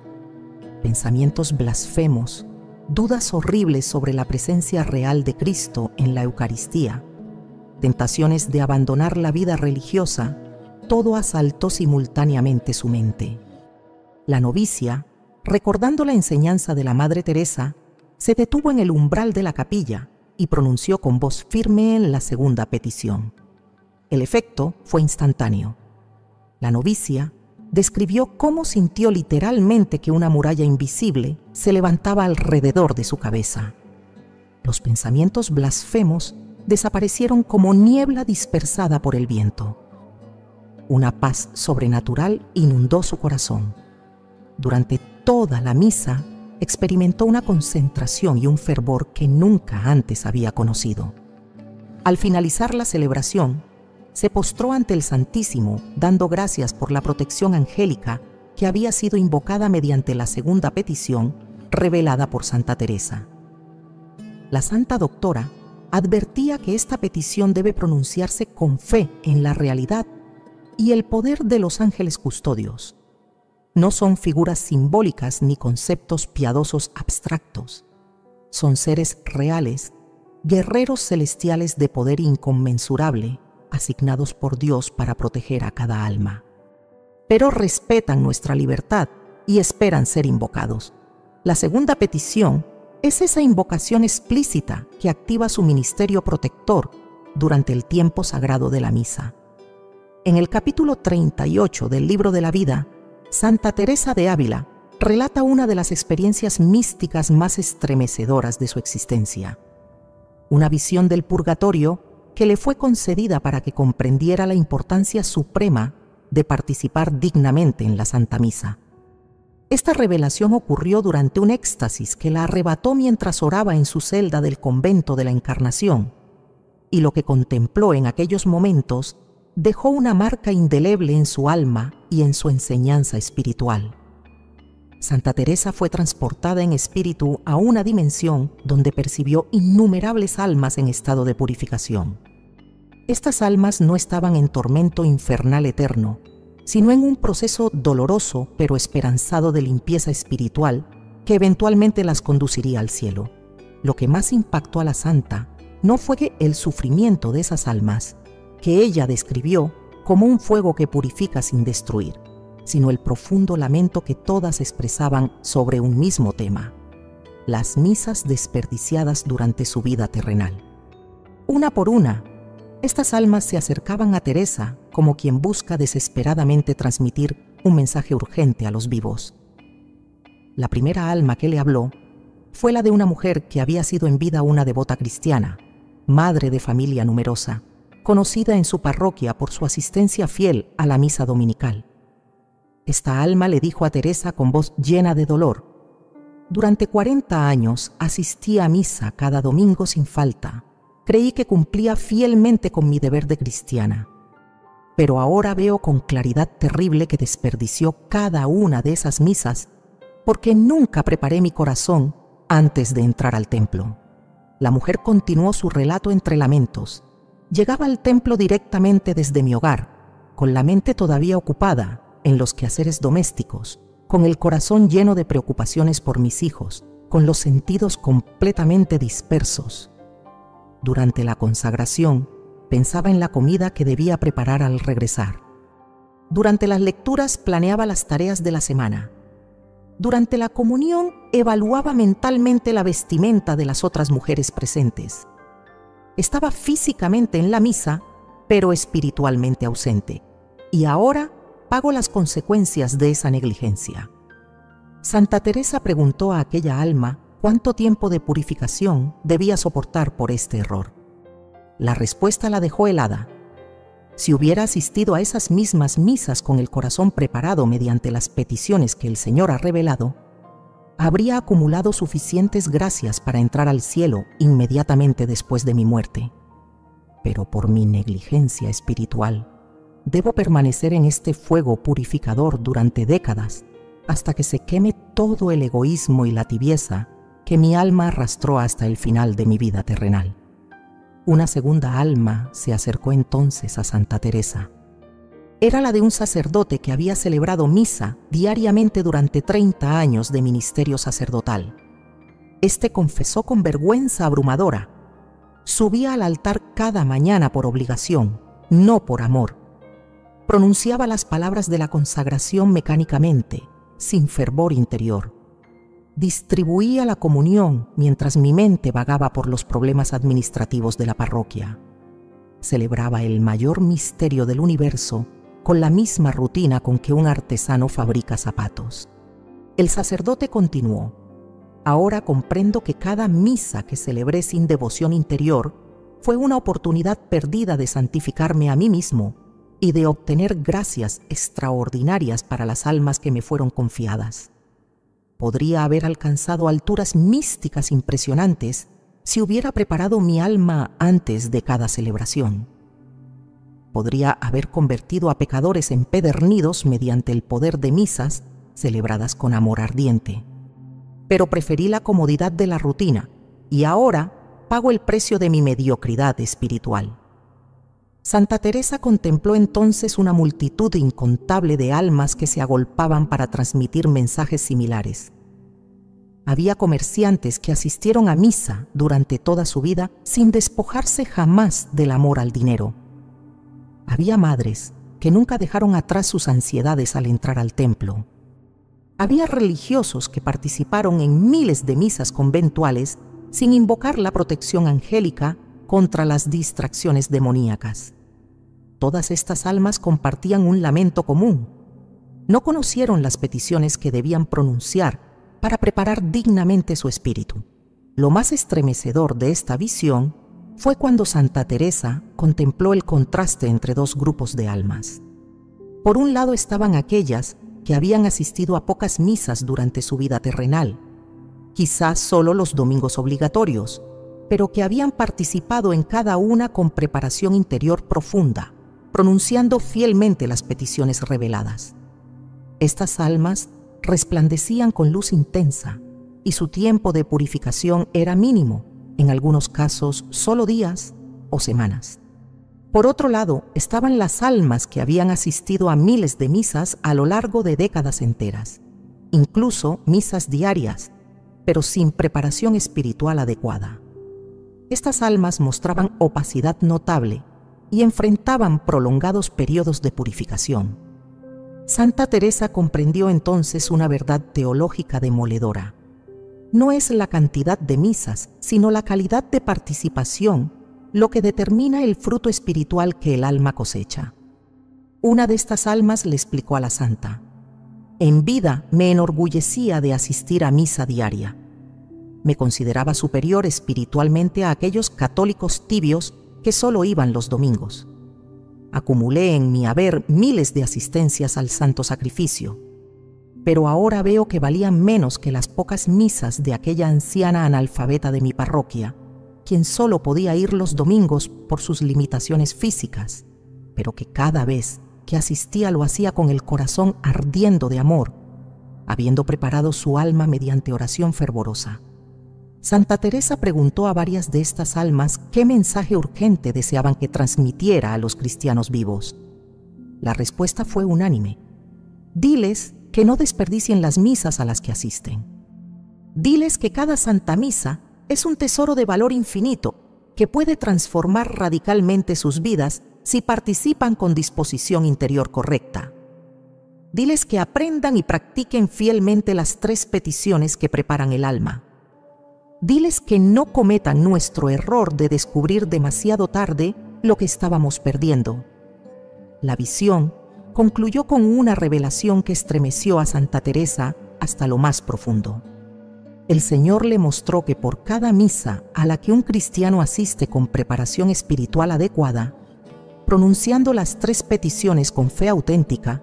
Pensamientos blasfemos, dudas horribles sobre la presencia real de Cristo en la Eucaristía, tentaciones de abandonar la vida religiosa, todo asaltó simultáneamente su mente. La novicia, recordando la enseñanza de la Madre Teresa, se detuvo en el umbral de la capilla y pronunció con voz firme la segunda petición. El efecto fue instantáneo. La novicia describió cómo sintió literalmente que una muralla invisible se levantaba alrededor de su cabeza. Los pensamientos blasfemos desaparecieron como niebla dispersada por el viento. Una paz sobrenatural inundó su corazón. Durante toda la misa experimentó una concentración y un fervor que nunca antes había conocido. Al finalizar la celebración, se postró ante el Santísimo, dando gracias por la protección angélica que había sido invocada mediante la segunda petición revelada por Santa Teresa. La Santa Doctora advertía que esta petición debe pronunciarse con fe en la realidad y el poder de los ángeles custodios. No son figuras simbólicas ni conceptos piadosos abstractos. Son seres reales, guerreros celestiales de poder inconmensurable, asignados por Dios para proteger a cada alma. Pero respetan nuestra libertad y esperan ser invocados. La segunda petición es esa invocación explícita que activa su ministerio protector durante el tiempo sagrado de la misa. En el capítulo 38 del Libro de la Vida, Santa Teresa de Ávila relata una de las experiencias místicas más estremecedoras de su existencia. Una visión del purgatorio que le fue concedida para que comprendiera la importancia suprema de participar dignamente en la Santa Misa. Esta revelación ocurrió durante un éxtasis que la arrebató mientras oraba en su celda del convento de la Encarnación, y lo que contempló en aquellos momentos dejó una marca indeleble en su alma y en su enseñanza espiritual. Santa Teresa fue transportada en espíritu a una dimensión donde percibió innumerables almas en estado de purificación. Estas almas no estaban en tormento infernal eterno, sino en un proceso doloroso pero esperanzado de limpieza espiritual que eventualmente las conduciría al cielo. Lo que más impactó a la santa no fue el sufrimiento de esas almas, que ella describió como un fuego que purifica sin destruir, sino el profundo lamento que todas expresaban sobre un mismo tema: las misas desperdiciadas durante su vida terrenal. Una por una, estas almas se acercaban a Teresa como quien busca desesperadamente transmitir un mensaje urgente a los vivos. La primera alma que le habló fue la de una mujer que había sido en vida una devota cristiana, madre de familia numerosa, conocida en su parroquia por su asistencia fiel a la misa dominical. Esta alma le dijo a Teresa con voz llena de dolor: durante 40 años asistí a misa cada domingo sin falta, creí que cumplía fielmente con mi deber de cristiana. Pero ahora veo con claridad terrible que desperdició cada una de esas misas porque nunca preparé mi corazón antes de entrar al templo. La mujer continuó su relato entre lamentos. Llegaba al templo directamente desde mi hogar, con la mente todavía ocupada en los quehaceres domésticos, con el corazón lleno de preocupaciones por mis hijos, con los sentidos completamente dispersos. Durante la consagración, pensaba en la comida que debía preparar al regresar. Durante las lecturas planeaba las tareas de la semana. Durante la comunión evaluaba mentalmente la vestimenta de las otras mujeres presentes. Estaba físicamente en la misa, pero espiritualmente ausente. Y ahora pago las consecuencias de esa negligencia. Santa Teresa preguntó a aquella alma cuánto tiempo de purificación debía soportar por este error. La respuesta la dejó helada. Si hubiera asistido a esas mismas misas con el corazón preparado mediante las peticiones que el Señor ha revelado, habría acumulado suficientes gracias para entrar al cielo inmediatamente después de mi muerte. Pero por mi negligencia espiritual, debo permanecer en este fuego purificador durante décadas hasta que se queme todo el egoísmo y la tibieza que mi alma arrastró hasta el final de mi vida terrenal. Una segunda alma se acercó entonces a Santa Teresa. Era la de un sacerdote que había celebrado misa diariamente durante 30 años de ministerio sacerdotal. Este confesó con vergüenza abrumadora. Subía al altar cada mañana por obligación, no por amor. Pronunciaba las palabras de la consagración mecánicamente, sin fervor interior. Distribuía la comunión mientras mi mente vagaba por los problemas administrativos de la parroquia. Celebraba el mayor misterio del universo con la misma rutina con que un artesano fabrica zapatos. El sacerdote continuó: ahora comprendo que cada misa que celebré sin devoción interior fue una oportunidad perdida de santificarme a mí mismo y de obtener gracias extraordinarias para las almas que me fueron confiadas. Podría haber alcanzado alturas místicas impresionantes si hubiera preparado mi alma antes de cada celebración. Podría haber convertido a pecadores empedernidos mediante el poder de misas celebradas con amor ardiente. Pero preferí la comodidad de la rutina y ahora pago el precio de mi mediocridad espiritual. Santa Teresa contempló entonces una multitud incontable de almas que se agolpaban para transmitir mensajes similares. Había comerciantes que asistieron a misa durante toda su vida sin despojarse jamás del amor al dinero. Había madres que nunca dejaron atrás sus ansiedades al entrar al templo. Había religiosos que participaron en miles de misas conventuales sin invocar la protección angélica contra las distracciones demoníacas. Todas estas almas compartían un lamento común. No conocieron las peticiones que debían pronunciar para preparar dignamente su espíritu. Lo más estremecedor de esta visión fue cuando Santa Teresa contempló el contraste entre dos grupos de almas. Por un lado estaban aquellas que habían asistido a pocas misas durante su vida terrenal, quizás solo los domingos obligatorios, pero que habían participado en cada una con preparación interior profunda, pronunciando fielmente las peticiones reveladas. Estas almas resplandecían con luz intensa y su tiempo de purificación era mínimo, en algunos casos solo días o semanas. Por otro lado, estaban las almas que habían asistido a miles de misas a lo largo de décadas enteras, incluso misas diarias, pero sin preparación espiritual adecuada. Estas almas mostraban opacidad notable y enfrentaban prolongados periodos de purificación. Santa Teresa comprendió entonces una verdad teológica demoledora. No es la cantidad de misas, sino la calidad de participación lo que determina el fruto espiritual que el alma cosecha. Una de estas almas le explicó a la santa: en vida me enorgullecía de asistir a misa diaria. Me consideraba superior espiritualmente a aquellos católicos tibios que solo iban los domingos. Acumulé en mi haber miles de asistencias al santo sacrificio, pero ahora veo que valían menos que las pocas misas de aquella anciana analfabeta de mi parroquia, quien solo podía ir los domingos por sus limitaciones físicas, pero que cada vez que asistía lo hacía con el corazón ardiendo de amor, habiendo preparado su alma mediante oración fervorosa. Santa Teresa preguntó a varias de estas almas qué mensaje urgente deseaban que transmitiera a los cristianos vivos. La respuesta fue unánime: diles que no desperdicien las misas a las que asisten. Diles que cada Santa Misa es un tesoro de valor infinito que puede transformar radicalmente sus vidas si participan con disposición interior correcta. Diles que aprendan y practiquen fielmente las 3 peticiones que preparan el alma. Diles que no cometan nuestro error de descubrir demasiado tarde lo que estábamos perdiendo. La visión concluyó con una revelación que estremeció a Santa Teresa hasta lo más profundo. El Señor le mostró que por cada misa a la que un cristiano asiste con preparación espiritual adecuada, pronunciando las 3 peticiones con fe auténtica,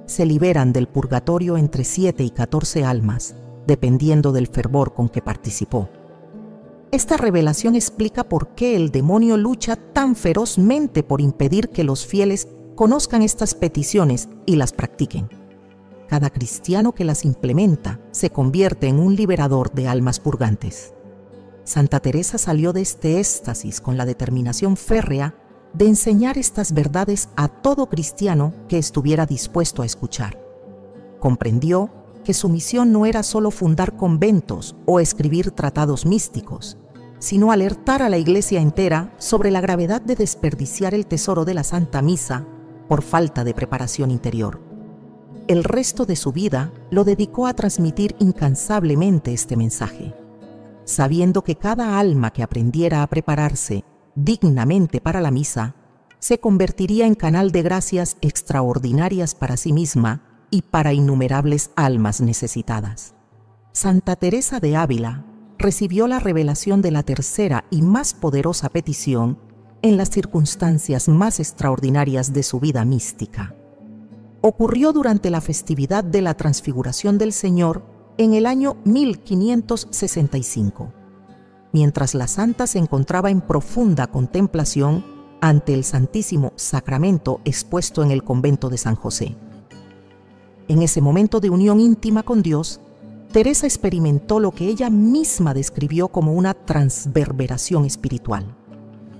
se liberan del purgatorio entre 7 y 14 almas, dependiendo del fervor con que participó. Esta revelación explica por qué el demonio lucha tan ferozmente por impedir que los fieles conozcan estas peticiones y las practiquen. Cada cristiano que las implementa se convierte en un liberador de almas purgantes. Santa Teresa salió de este éxtasis con la determinación férrea de enseñar estas verdades a todo cristiano que estuviera dispuesto a escuchar. Comprendió que su misión no era solo fundar conventos o escribir tratados místicos, sino alertar a la Iglesia entera sobre la gravedad de desperdiciar el tesoro de la Santa Misa por falta de preparación interior. El resto de su vida lo dedicó a transmitir incansablemente este mensaje, sabiendo que cada alma que aprendiera a prepararse dignamente para la misa se convertiría en canal de gracias extraordinarias para sí misma y para innumerables almas necesitadas. Santa Teresa de Ávila recibió la revelación de la tercera y más poderosa petición en las circunstancias más extraordinarias de su vida mística. Ocurrió durante la festividad de la Transfiguración del Señor en el año 1565, mientras la santa se encontraba en profunda contemplación ante el Santísimo Sacramento expuesto en el convento de San José. En ese momento de unión íntima con Dios, Teresa experimentó lo que ella misma describió como una transverberación espiritual,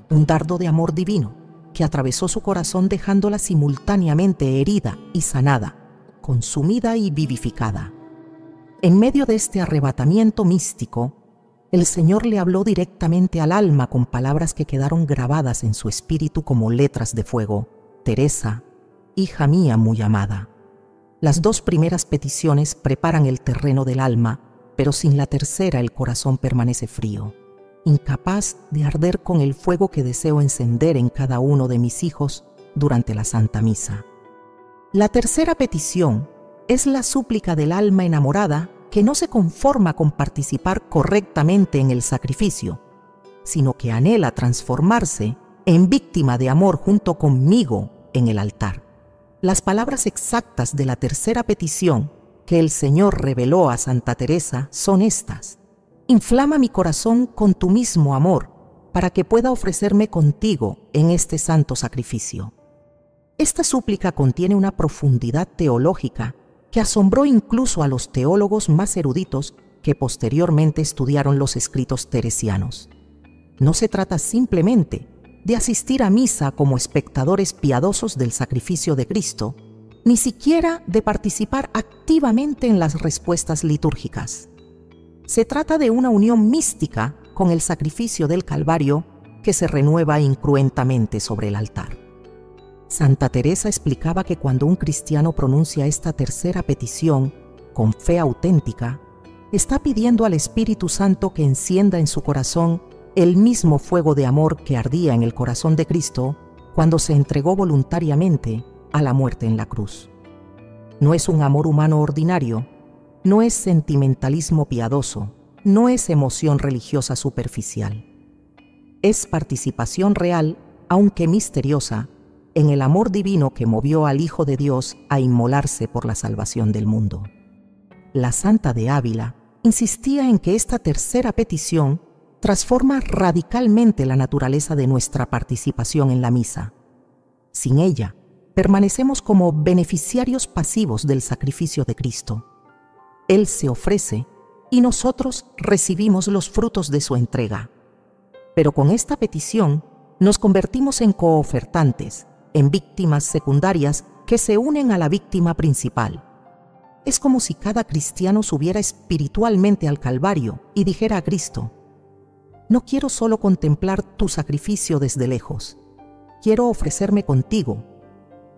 un dardo de amor divino que atravesó su corazón dejándola simultáneamente herida y sanada, consumida y vivificada. En medio de este arrebatamiento místico, el Señor le habló directamente al alma con palabras que quedaron grabadas en su espíritu como letras de fuego: Teresa, hija mía muy amada. Las 2 primeras peticiones preparan el terreno del alma, pero sin la tercera el corazón permanece frío, incapaz de arder con el fuego que deseo encender en cada uno de mis hijos durante la Santa Misa. La tercera petición es la súplica del alma enamorada que no se conforma con participar correctamente en el sacrificio, sino que anhela transformarse en víctima de amor junto conmigo en el altar. Las palabras exactas de la tercera petición que el Señor reveló a Santa Teresa son estas: inflama mi corazón con tu mismo amor, para que pueda ofrecerme contigo en este santo sacrificio. Esta súplica contiene una profundidad teológica que asombró incluso a los teólogos más eruditos que posteriormente estudiaron los escritos teresianos. No se trata simplemente de asistir a misa como espectadores piadosos del sacrificio de Cristo, ni siquiera de participar activamente en las respuestas litúrgicas. Se trata de una unión mística con el sacrificio del Calvario que se renueva incruentamente sobre el altar. Santa Teresa explicaba que cuando un cristiano pronuncia esta tercera petición con fe auténtica, está pidiendo al Espíritu Santo que encienda en su corazón el mismo fuego de amor que ardía en el corazón de Cristo cuando se entregó voluntariamente a la muerte en la cruz. No es un amor humano ordinario, no es sentimentalismo piadoso, no es emoción religiosa superficial. Es participación real, aunque misteriosa, en el amor divino que movió al Hijo de Dios a inmolarse por la salvación del mundo. La Santa de Ávila insistía en que esta tercera petición transforma radicalmente la naturaleza de nuestra participación en la misa. Sin ella, permanecemos como beneficiarios pasivos del sacrificio de Cristo. Él se ofrece y nosotros recibimos los frutos de su entrega. Pero con esta petición nos convertimos en coofertantes, en víctimas secundarias que se unen a la víctima principal. Es como si cada cristiano subiera espiritualmente al Calvario y dijera a Cristo: no quiero solo contemplar tu sacrificio desde lejos, quiero ofrecerme contigo,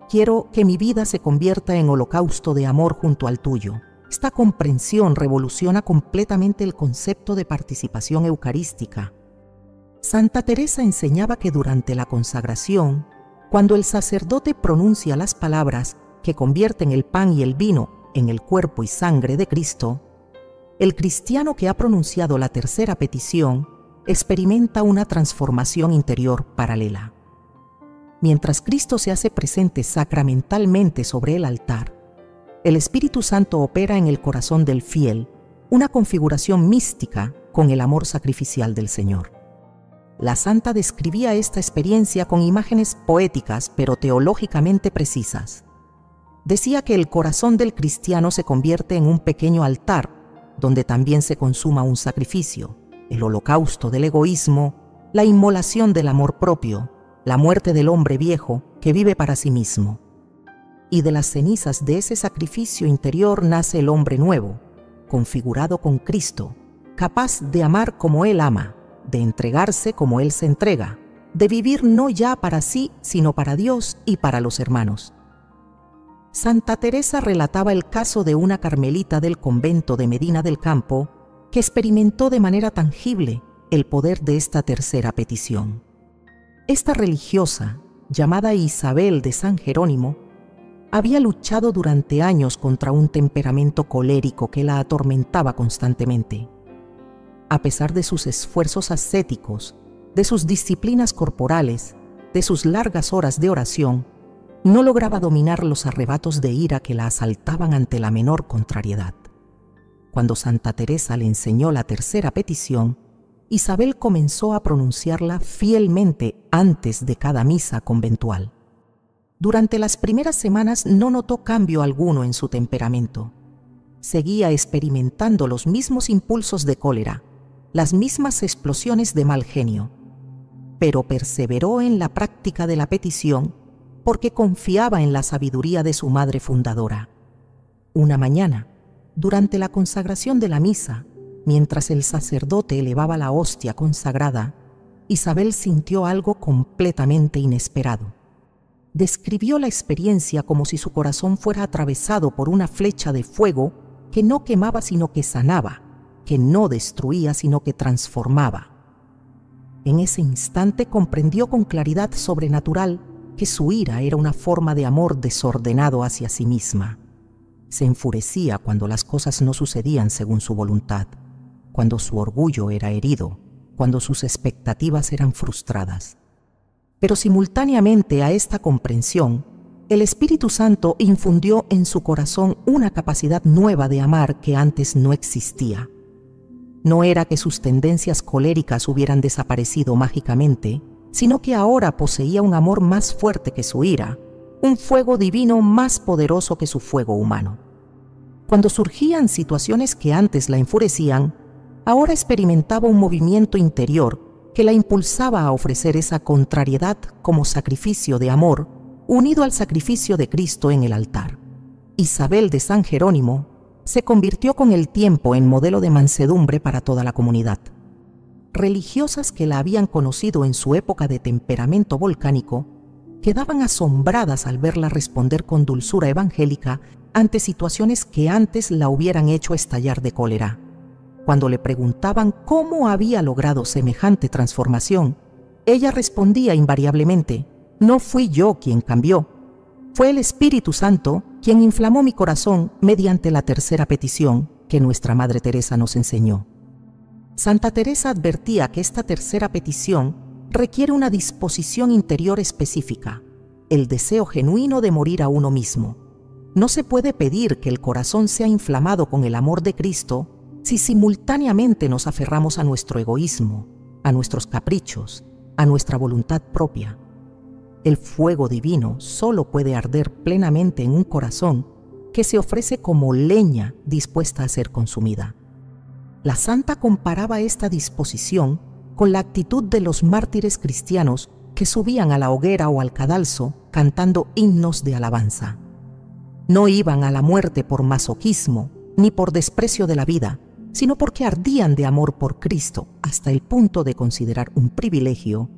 quiero que mi vida se convierta en holocausto de amor junto al tuyo. Esta comprensión revoluciona completamente el concepto de participación eucarística. Santa Teresa enseñaba que durante la consagración, cuando el sacerdote pronuncia las palabras que convierten el pan y el vino en el cuerpo y sangre de Cristo, el cristiano que ha pronunciado la tercera petición experimenta una transformación interior paralela. Mientras Cristo se hace presente sacramentalmente sobre el altar, el Espíritu Santo opera en el corazón del fiel una configuración mística con el amor sacrificial del Señor. La santa describía esta experiencia con imágenes poéticas pero teológicamente precisas. Decía que el corazón del cristiano se convierte en un pequeño altar donde también se consuma un sacrificio, el holocausto del egoísmo, la inmolación del amor propio, la muerte del hombre viejo que vive para sí mismo. Y de las cenizas de ese sacrificio interior nace el hombre nuevo, configurado con Cristo, capaz de amar como Él ama, de entregarse como Él se entrega, de vivir no ya para sí, sino para Dios y para los hermanos. Santa Teresa relataba el caso de una carmelita del convento de Medina del Campo que experimentó de manera tangible el poder de esta tercera petición. Esta religiosa, llamada Isabel de San Jerónimo, había luchado durante años contra un temperamento colérico que la atormentaba constantemente. A pesar de sus esfuerzos ascéticos, de sus disciplinas corporales, de sus largas horas de oración, no lograba dominar los arrebatos de ira que la asaltaban ante la menor contrariedad. Cuando Santa Teresa le enseñó la tercera petición, Isabel comenzó a pronunciarla fielmente antes de cada misa conventual. Durante las primeras semanas no notó cambio alguno en su temperamento. Seguía experimentando los mismos impulsos de cólera, las mismas explosiones de mal genio, pero perseveró en la práctica de la petición porque confiaba en la sabiduría de su madre fundadora. Una mañana, durante la consagración de la misa, mientras el sacerdote elevaba la hostia consagrada, Isabel sintió algo completamente inesperado. Describió la experiencia como si su corazón fuera atravesado por una flecha de fuego que no quemaba sino que sanaba, que no destruía sino que transformaba. En ese instante comprendió con claridad sobrenatural que su ira era una forma de amor desordenado hacia sí misma. Se enfurecía cuando las cosas no sucedían según su voluntad, cuando su orgullo era herido, cuando sus expectativas eran frustradas. Pero simultáneamente a esta comprensión, el Espíritu Santo infundió en su corazón una capacidad nueva de amar que antes no existía. No era que sus tendencias coléricas hubieran desaparecido mágicamente, sino que ahora poseía un amor más fuerte que su ira, un fuego divino más poderoso que su fuego humano. Cuando surgían situaciones que antes la enfurecían, ahora experimentaba un movimiento interior que la impulsaba a ofrecer esa contrariedad como sacrificio de amor, unido al sacrificio de Cristo en el altar. Isabel de San Jerónimo se convirtió con el tiempo en modelo de mansedumbre para toda la comunidad. Religiosas que la habían conocido en su época de temperamento volcánico quedaban asombradas al verla responder con dulzura evangélica ante situaciones que antes la hubieran hecho estallar de cólera. Cuando le preguntaban cómo había logrado semejante transformación, ella respondía invariablemente: no fui yo quien cambió, fue el Espíritu Santo quien inflamó mi corazón mediante la tercera petición que nuestra Madre Teresa nos enseñó. Santa Teresa advertía que esta tercera petición requiere una disposición interior específica, el deseo genuino de morir a uno mismo. No se puede pedir que el corazón sea inflamado con el amor de Cristo si simultáneamente nos aferramos a nuestro egoísmo, a nuestros caprichos, a nuestra voluntad propia. El fuego divino solo puede arder plenamente en un corazón que se ofrece como leña dispuesta a ser consumida. La santa comparaba esta disposición con la actitud de los mártires cristianos que subían a la hoguera o al cadalso cantando himnos de alabanza. No iban a la muerte por masoquismo ni por desprecio de la vida, sino porque ardían de amor por Cristo hasta el punto de considerar un privilegio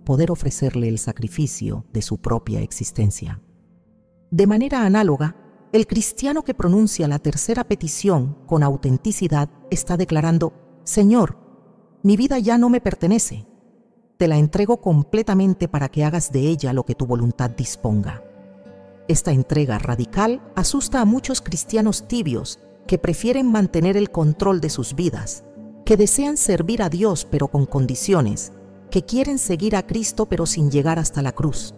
poder ofrecerle el sacrificio de su propia existencia. De manera análoga, el cristiano que pronuncia la tercera petición con autenticidad está declarando: Señor, mi vida ya no me pertenece. Te la entrego completamente para que hagas de ella lo que tu voluntad disponga. Esta entrega radical asusta a muchos cristianos tibios que prefieren mantener el control de sus vidas, que desean servir a Dios pero con condiciones, que quieren seguir a Cristo pero sin llegar hasta la cruz.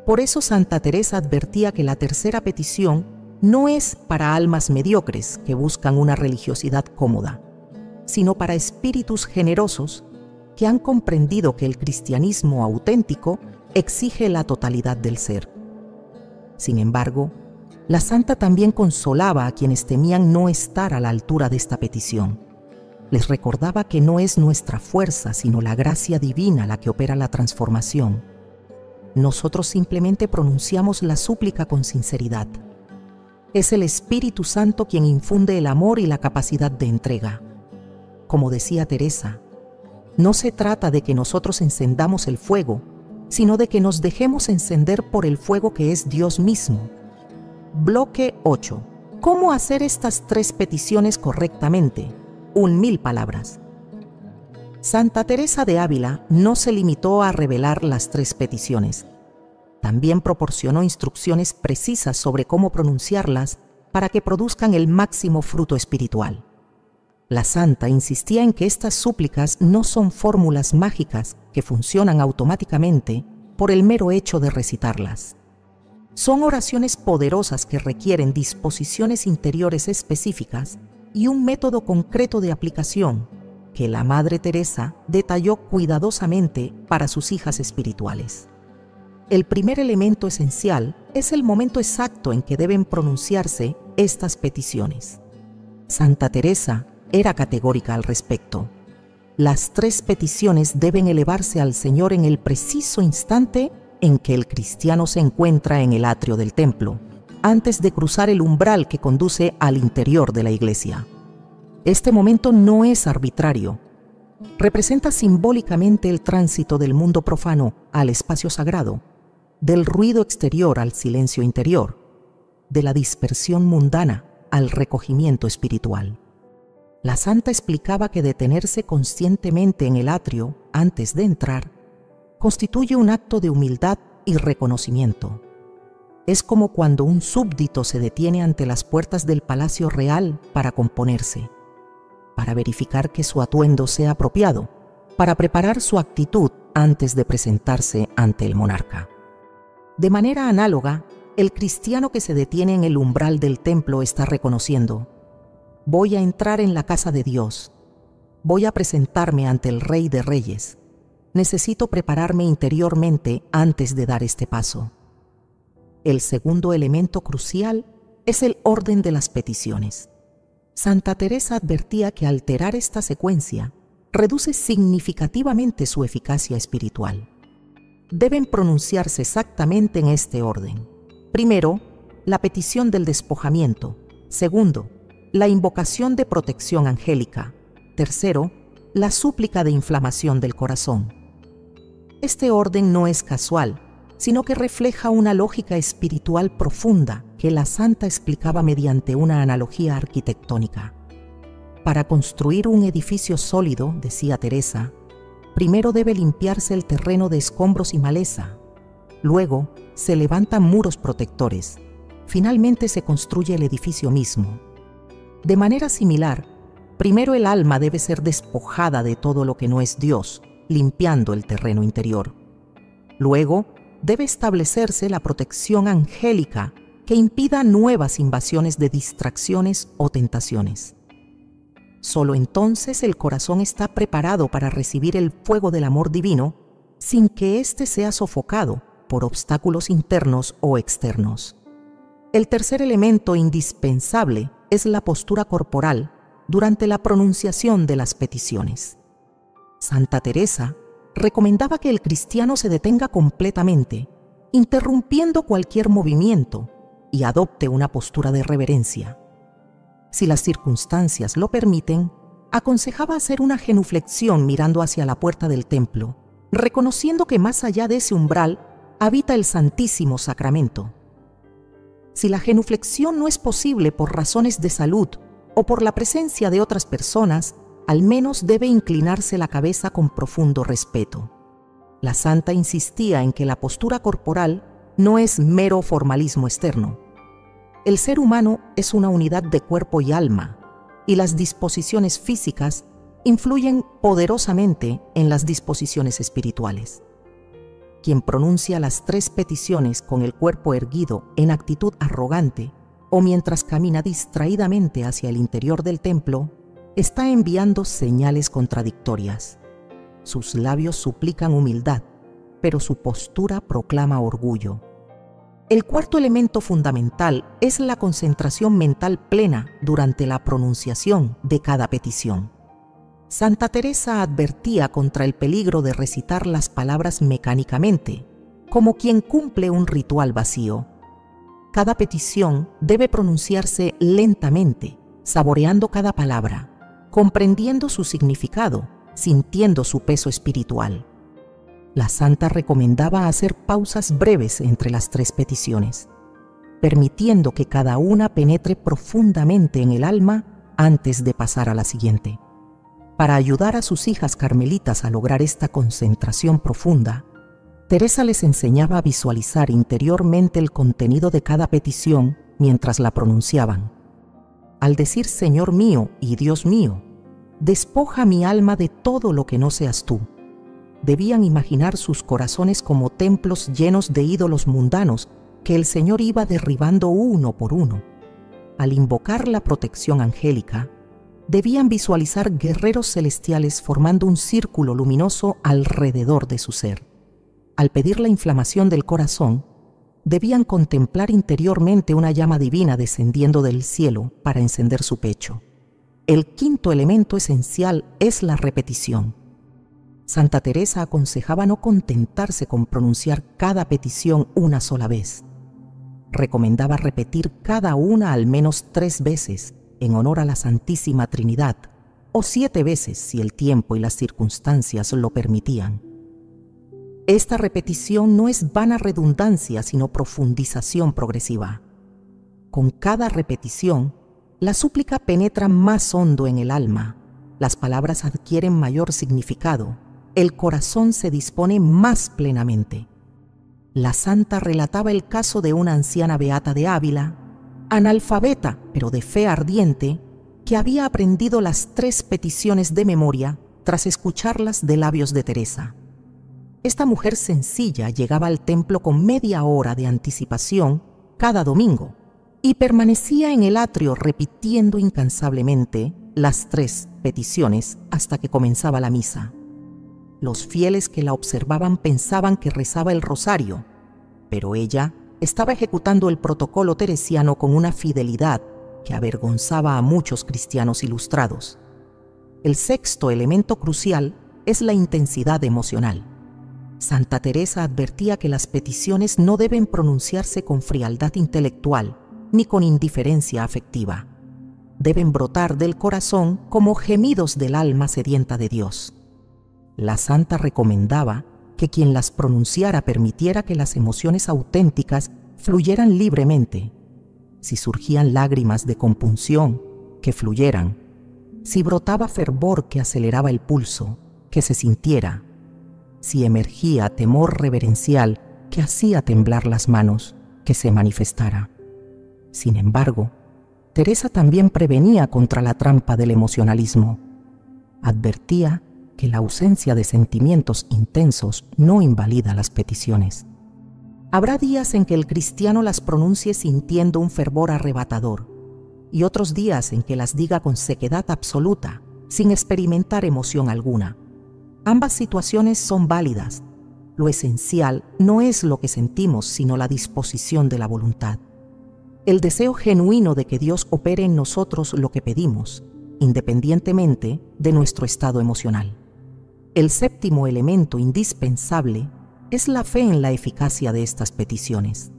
Por eso Santa Teresa advertía que la tercera petición no es para almas mediocres que buscan una religiosidad cómoda, sino para espíritus generosos que han comprendido que el cristianismo auténtico exige la totalidad del ser. Sin embargo, la santa también consolaba a quienes temían no estar a la altura de esta petición. Les recordaba que no es nuestra fuerza, sino la gracia divina la que opera la transformación. Nosotros simplemente pronunciamos la súplica con sinceridad. Es el Espíritu Santo quien infunde el amor y la capacidad de entrega. Como decía Teresa, no se trata de que nosotros encendamos el fuego, sino de que nos dejemos encender por el fuego que es Dios mismo. Bloque 8. ¿Cómo hacer estas 3 peticiones correctamente? 1000 palabras. Santa Teresa de Ávila no se limitó a revelar las 3 peticiones. También proporcionó instrucciones precisas sobre cómo pronunciarlas para que produzcan el máximo fruto espiritual. La santa insistía en que estas súplicas no son fórmulas mágicas que funcionan automáticamente por el mero hecho de recitarlas. Son oraciones poderosas que requieren disposiciones interiores específicas y un método concreto de aplicación que la Madre Teresa detalló cuidadosamente para sus hijas espirituales. El primer elemento esencial es el momento exacto en que deben pronunciarse estas peticiones. Santa Teresa era categórica al respecto. Las 3 peticiones deben elevarse al Señor en el preciso instante en que el cristiano se encuentra en el atrio del templo, antes de cruzar el umbral que conduce al interior de la iglesia. Este momento no es arbitrario. Representa simbólicamente el tránsito del mundo profano al espacio sagrado, del ruido exterior al silencio interior, de la dispersión mundana al recogimiento espiritual. La santa explicaba que detenerse conscientemente en el atrio antes de entrar constituye un acto de humildad y reconocimiento. Es como cuando un súbdito se detiene ante las puertas del palacio real para componerse, para verificar que su atuendo sea apropiado, para preparar su actitud antes de presentarse ante el monarca. De manera análoga, el cristiano que se detiene en el umbral del templo está reconociendo: voy a entrar en la casa de Dios, voy a presentarme ante el Rey de Reyes. Necesito prepararme interiormente antes de dar este paso. El segundo elemento crucial es el orden de las peticiones. Santa Teresa advertía que alterar esta secuencia reduce significativamente su eficacia espiritual. Deben pronunciarse exactamente en este orden. Primero, la petición del despojamiento. Segundo, la invocación de protección angélica. Tercero, la súplica de inflamación del corazón. Este orden no es casual, sino que refleja una lógica espiritual profunda que la santa explicaba mediante una analogía arquitectónica. Para construir un edificio sólido, decía Teresa, primero debe limpiarse el terreno de escombros y maleza. Luego se levantan muros protectores. Finalmente se construye el edificio mismo. De manera similar, primero el alma debe ser despojada de todo lo que no es Dios, limpiando el terreno interior. Luego, debe establecerse la protección angélica que impida nuevas invasiones de distracciones o tentaciones. Solo entonces el corazón está preparado para recibir el fuego del amor divino sin que éste sea sofocado por obstáculos internos o externos. El tercer elemento indispensable es la postura corporal durante la pronunciación de las peticiones. Santa Teresa recomendaba que el cristiano se detenga completamente, interrumpiendo cualquier movimiento, y adopte una postura de reverencia. Si las circunstancias lo permiten, aconsejaba hacer una genuflexión mirando hacia la puerta del templo, reconociendo que más allá de ese umbral habita el Santísimo Sacramento. Si la genuflexión no es posible por razones de salud o por la presencia de otras personas, al menos debe inclinarse la cabeza con profundo respeto. La santa insistía en que la postura corporal no es mero formalismo externo. El ser humano es una unidad de cuerpo y alma, y las disposiciones físicas influyen poderosamente en las disposiciones espirituales. Quien pronuncia las 3 peticiones con el cuerpo erguido en actitud arrogante o mientras camina distraídamente hacia el interior del templo, está enviando señales contradictorias. Sus labios suplican humildad, pero su postura proclama orgullo. El cuarto elemento fundamental es la concentración mental plena durante la pronunciación de cada petición. Santa Teresa advertía contra el peligro de recitar las palabras mecánicamente, como quien cumple un ritual vacío. Cada petición debe pronunciarse lentamente, saboreando cada palabra, comprendiendo su significado, sintiendo su peso espiritual. La santa recomendaba hacer pausas breves entre las 3 peticiones, permitiendo que cada una penetre profundamente en el alma antes de pasar a la siguiente. Para ayudar a sus hijas carmelitas a lograr esta concentración profunda, Teresa les enseñaba a visualizar interiormente el contenido de cada petición mientras la pronunciaban. Al decir Señor mío y Dios mío, despoja mi alma de todo lo que no seas tú. Debían imaginar sus corazones como templos llenos de ídolos mundanos que el Señor iba derribando uno por uno. Al invocar la protección angélica, debían visualizar guerreros celestiales formando un círculo luminoso alrededor de su ser. Al pedir la inflamación del corazón, debían contemplar interiormente una llama divina descendiendo del cielo para encender su pecho. El quinto elemento esencial es la repetición. Santa Teresa aconsejaba no contentarse con pronunciar cada petición una sola vez. Recomendaba repetir cada una al menos 3 veces en honor a la Santísima Trinidad, o 7 veces si el tiempo y las circunstancias lo permitían. Esta repetición no es vana redundancia, sino profundización progresiva. Con cada repetición, la súplica penetra más hondo en el alma, las palabras adquieren mayor significado, el corazón se dispone más plenamente. La santa relataba el caso de una anciana beata de Ávila, analfabeta pero de fe ardiente, que había aprendido las 3 peticiones de memoria tras escucharlas de labios de Teresa. Esta mujer sencilla llegaba al templo con media hora de anticipación cada domingo y permanecía en el atrio repitiendo incansablemente las 3 peticiones hasta que comenzaba la misa. Los fieles que la observaban pensaban que rezaba el rosario, pero ella estaba ejecutando el protocolo teresiano con una fidelidad que avergonzaba a muchos cristianos ilustrados. El sexto elemento crucial es la intensidad emocional. Santa Teresa advertía que las peticiones no deben pronunciarse con frialdad intelectual ni con indiferencia afectiva. Deben brotar del corazón como gemidos del alma sedienta de Dios. La santa recomendaba que quien las pronunciara permitiera que las emociones auténticas fluyeran libremente. Si surgían lágrimas de compunción, que fluyeran. Si brotaba fervor que aceleraba el pulso, que se sintiera. Si emergía temor reverencial que hacía temblar las manos, que se manifestara. Sin embargo, Teresa también prevenía contra la trampa del emocionalismo. Advertía que la ausencia de sentimientos intensos no invalida las peticiones. Habrá días en que el cristiano las pronuncie sintiendo un fervor arrebatador, y otros días en que las diga con sequedad absoluta, sin experimentar emoción alguna. Ambas situaciones son válidas. Lo esencial no es lo que sentimos, sino la disposición de la voluntad. El deseo genuino de que Dios opere en nosotros lo que pedimos, independientemente de nuestro estado emocional. El séptimo elemento indispensable es la fe en la eficacia de estas peticiones.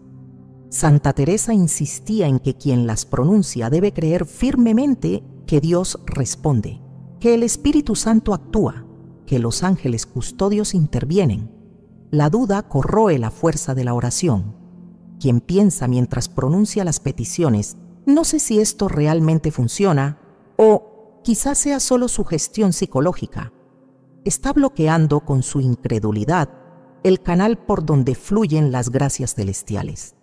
Santa Teresa insistía en que quien las pronuncia debe creer firmemente que Dios responde, que el Espíritu Santo actúa, que los ángeles custodios intervienen. La duda corroe la fuerza de la oración. Quien piensa mientras pronuncia las peticiones, no sé si esto realmente funciona o quizás sea solo sugestión psicológica, está bloqueando con su incredulidad el canal por donde fluyen las gracias celestiales.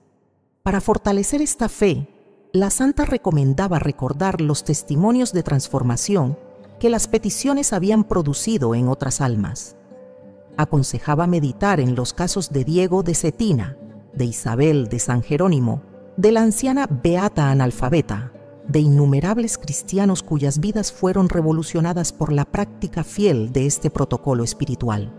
Para fortalecer esta fe, la santa recomendaba recordar los testimonios de transformación que las peticiones habían producido en otras almas. Aconsejaba meditar en los casos de Diego de Cetina, de Isabel de San Jerónimo, de la anciana beata analfabeta, de innumerables cristianos cuyas vidas fueron revolucionadas por la práctica fiel de este protocolo espiritual.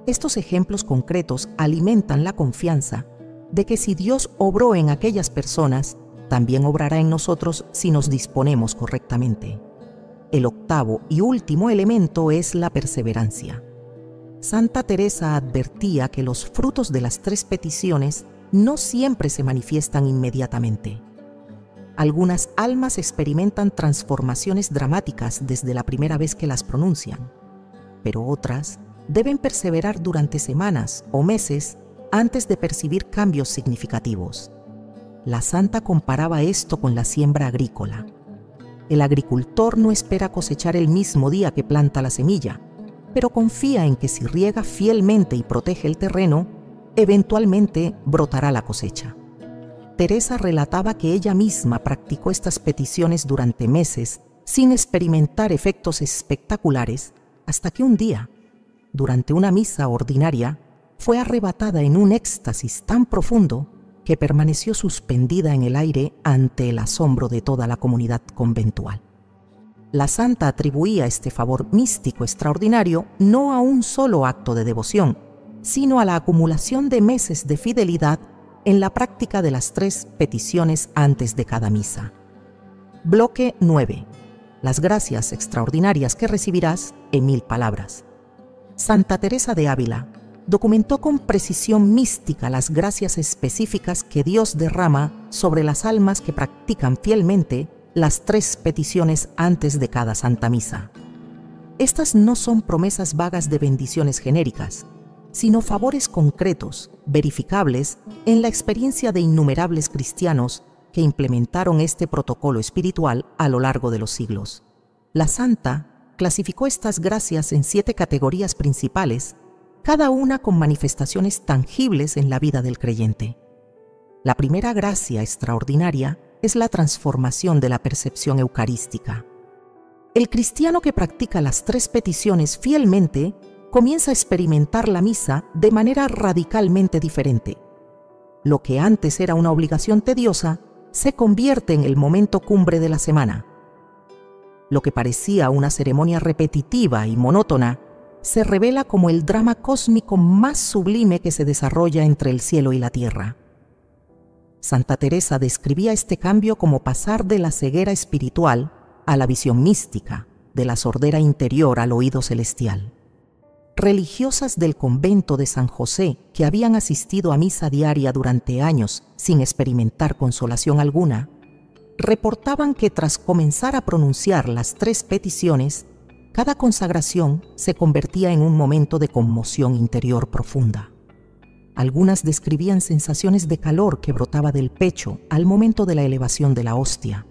Estos ejemplos concretos alimentan la confianza de que si Dios obró en aquellas personas, también obrará en nosotros si nos disponemos correctamente. El octavo y último elemento es la perseverancia. Santa Teresa advertía que los frutos de las tres peticiones no siempre se manifiestan inmediatamente. Algunas almas experimentan transformaciones dramáticas desde la primera vez que las pronuncian, pero otras deben perseverar durante semanas o meses antes de percibir cambios significativos. La santa comparaba esto con la siembra agrícola. El agricultor no espera cosechar el mismo día que planta la semilla, pero confía en que si riega fielmente y protege el terreno, eventualmente brotará la cosecha. Teresa relataba que ella misma practicó estas peticiones durante meses sin experimentar efectos espectaculares, hasta que un día, durante una misa ordinaria, fue arrebatada en un éxtasis tan profundo que permaneció suspendida en el aire ante el asombro de toda la comunidad conventual. La santa atribuía este favor místico extraordinario no a un solo acto de devoción, sino a la acumulación de meses de fidelidad en la práctica de las tres peticiones antes de cada misa. Bloque 9. Las gracias extraordinarias que recibirás en 1000 palabras. Santa Teresa de Ávila documentó con precisión mística las gracias específicas que Dios derrama sobre las almas que practican fielmente las tres peticiones antes de cada Santa Misa. Estas no son promesas vagas de bendiciones genéricas, sino favores concretos, verificables en la experiencia de innumerables cristianos que implementaron este protocolo espiritual a lo largo de los siglos. La santa clasificó estas gracias en 7 categorías principales, cada una con manifestaciones tangibles en la vida del creyente. La primera gracia extraordinaria es la transformación de la percepción eucarística. El cristiano que practica las tres peticiones fielmente comienza a experimentar la misa de manera radicalmente diferente. Lo que antes era una obligación tediosa se convierte en el momento cumbre de la semana. Lo que parecía una ceremonia repetitiva y monótona se revela como el drama cósmico más sublime que se desarrolla entre el cielo y la tierra. Santa Teresa describía este cambio como pasar de la ceguera espiritual a la visión mística, de la sordera interior al oído celestial. Religiosas del convento de San José, que habían asistido a misa diaria durante años sin experimentar consolación alguna, reportaban que tras comenzar a pronunciar las tres peticiones, cada consagración se convertía en un momento de conmoción interior profunda. Algunas describían sensaciones de calor que brotaba del pecho al momento de la elevación de la hostia.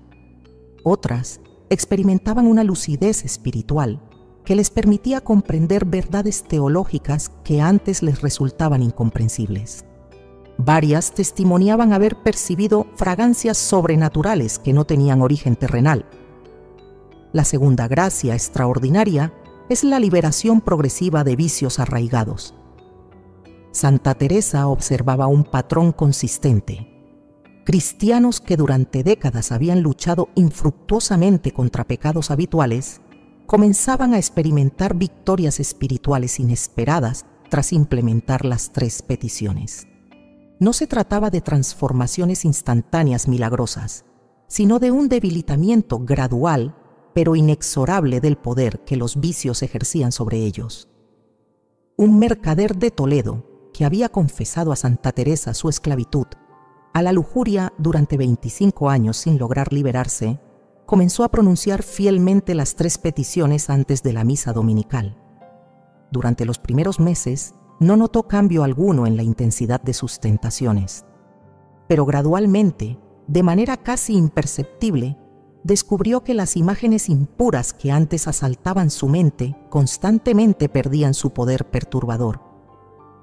Otras experimentaban una lucidez espiritual que les permitía comprender verdades teológicas que antes les resultaban incomprensibles. Varias testimoniaban haber percibido fragancias sobrenaturales que no tenían origen terrenal. La segunda gracia extraordinaria es la liberación progresiva de vicios arraigados. Santa Teresa observaba un patrón consistente. cristianos que durante décadas habían luchado infructuosamente contra pecados habituales, comenzaban a experimentar victorias espirituales inesperadas tras implementar las 3 peticiones. No se trataba de transformaciones instantáneas milagrosas, sino de un debilitamiento gradual pero inexorable del poder que los vicios ejercían sobre ellos. Un mercader de Toledo, que había confesado a Santa Teresa su esclavitud a la lujuria durante 25 años sin lograr liberarse, comenzó a pronunciar fielmente las 3 peticiones antes de la misa dominical. Durante los primeros meses no notó cambio alguno en la intensidad de sus tentaciones, pero gradualmente, de manera casi imperceptible, descubrió que las imágenes impuras que antes asaltaban su mente constantemente perdían su poder perturbador.